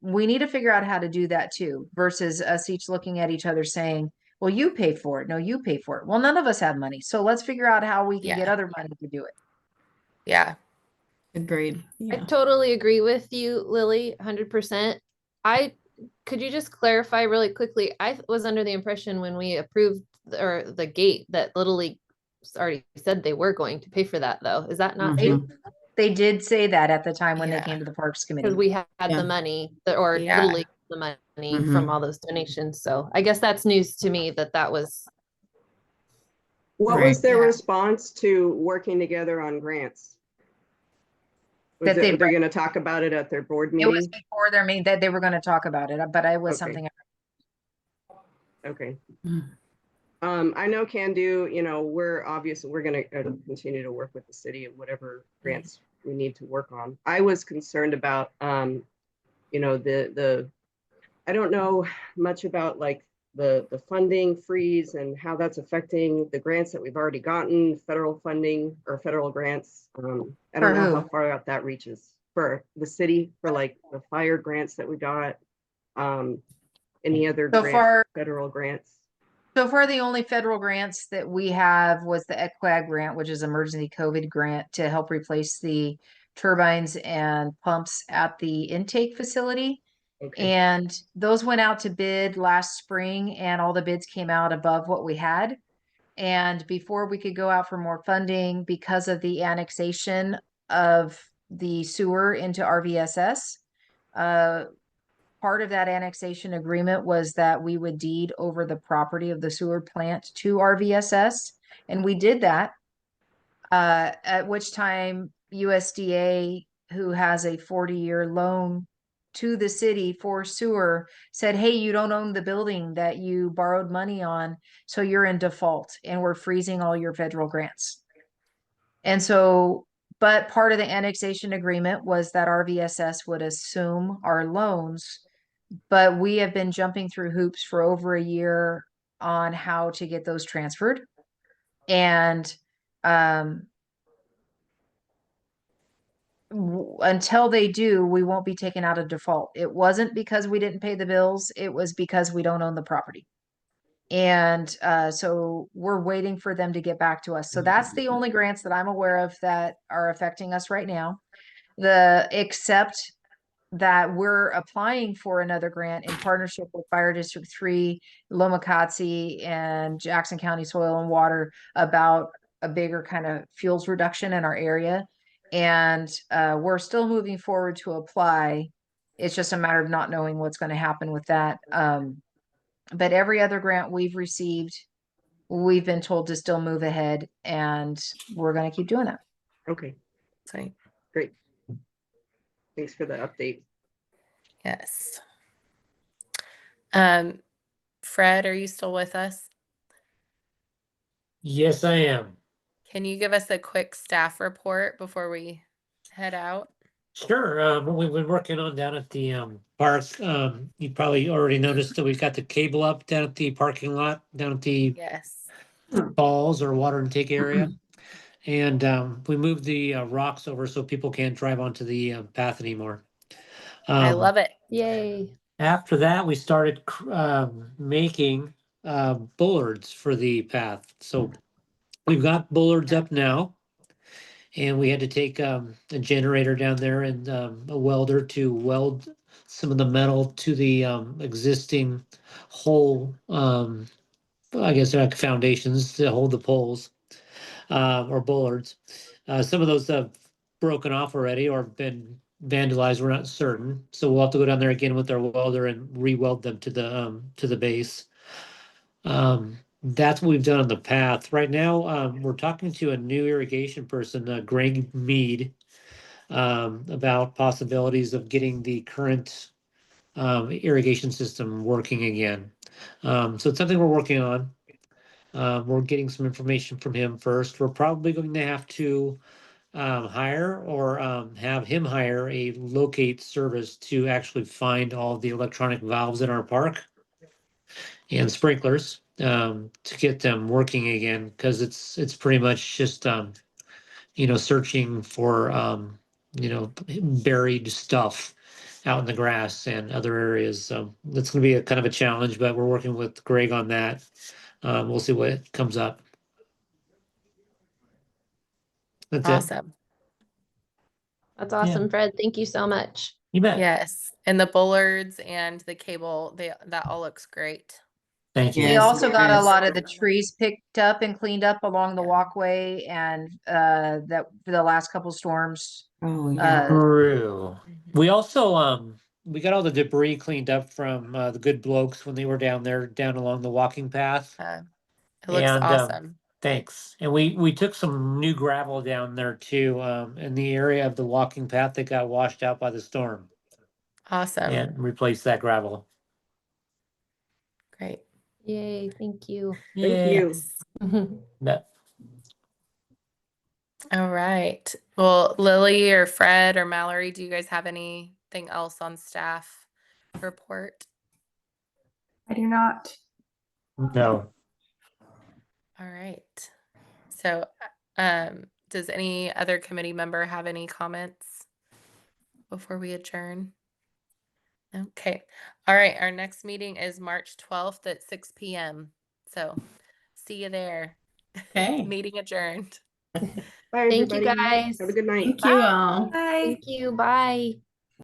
we need to figure out how to do that too, versus us each looking at each other saying, well, you pay for it. No, you pay for it. Well, none of us have money. So let's figure out how we can get Yeah. other money to do it. Yeah. Agreed. I Yeah. totally agree with you, Lily, 100%. Could you just clarify really quickly? I was under the impression when we approved or the gate that Little League already said they were going to pay for that though. Is that not Mhm. true? They did say that at the time when they Yeah. came to the Parks Because Committee. we had Yeah. the money, or Yeah. Little League had the money from Mhm. all those donations. So I guess that's news to me that was. What Right. was their Yeah. response to working together on grants? Was That they- they're gonna talk about it at their board It was meeting? before their meeting that they were going to talk about it, but it was Okay. something. Okay. Mm. I know Can Do, we're gonna continue to work with the city and whatever grants we need to work on. I was concerned about, I don't know much about like the funding freeze and how that's affecting the grants that we've already gotten, federal funding or federal grants. I don't For know who? how far out that reaches for the city, for like the fire grants that we got. Any other So far, federal grants? So far, the only federal grants that we have was the EQUAG grant, which is emergency COVID grant to help replace the turbines and pumps at the intake facility. Okay, And those went out to bid last spring and all the bids came out above what we had. And before we could go out for more funding, because of the annexation of the sewer into RVSS, part of that annexation agreement was that we would deed over the property of the sewer plant to RVSS, and we did that. At which time USDA, who has a 40-year loan to the city for sewer, said, hey, you don't own the building that you borrowed money on, so you're in default, and we're freezing all your federal grants. And so, but part of the annexation agreement was that RVSS would assume our loans, but we have been jumping through hoops for over a year on how to get those transferred. And until they do, we won't be taken out of default. It wasn't because we didn't pay the bills, it was because we don't own the property. And so we're waiting for them to get back to us. So that's the only grants that I'm aware of that are affecting us right now. Except that we're applying for another grant in partnership with Fire District 3, Lomacatsi, and Jackson County Soil and Water about a bigger kind of fuels reduction in our area. And we're still moving forward to apply. It's just a matter of not knowing what's going to happen with that. But every other grant we've received, we've been told to still move ahead, and we're going to keep doing it. okay, Sweet. great. Thanks for the update. Yes. Fred, are you still with us? Yes, I am. Can you give us a quick staff report before we head out? Sure. What we've been working on down at the park. You probably already noticed that we've got the cable up down at the parking lot, down at the Yes. falls or water intake area. And we moved the rocks over so people can't drive onto the path anymore. I love it. Yay. After that, we started making bullards for the path. So we've got bullards up now, and we had to take a generator down there and a welder to weld some of the metal to the existing hole. I guess they're like foundations to hold the poles or bullards. Some of those have broken off already or been vandalized. We're not certain, so we'll have to go down there again with our welder and re-weld them to the base. That's what we've done on the path. Right now, we're talking to a new irrigation person, Greg Mead, about possibilities of getting the current irrigation system working again. So it's something we're working on. We're getting some information from him first. We're probably going to have to hire or have him hire a locate service to actually find all the electronic valves in our park and sprinklers to get them working again, because it's pretty much just searching for buried stuff out in the grass and other areas. So that's going to be a kind of a challenge, but we're working with Greg on that. We'll see what comes up. That's it. Awesome. That's awesome, Fred. Thank you so much. You bet. Yes. And the bullards and the cable, that all looks great. Thank you. We Yes, also got there a is. lot of the trees picked up and cleaned up along the Yeah. walkway and that for the last couple storms. Oh, yeah. True. Mhm. We also we got all the debris cleaned up from the Good Blokes when they were down there, down along the walking path. It looks And, awesome. Thanks. And we took some new gravel down there too, in the area of the walking path that got washed out by the storm, Awesome. and replaced that gravel. Great. Yay, thank you. Thank you. That- All right. Well, Lily or Fred or Mallory, do you guys have anything else on staff report? I do not. No. All right. So, does any other committee member have any comments before we adjourn? Okay. All right. Our next meeting is March 12th at 6 p.m. So, see you there. Okay. Meeting adjourned. Bye, Thank you, everybody. guys. Have a good night. Thank you all. Bye. Thank you. Bye.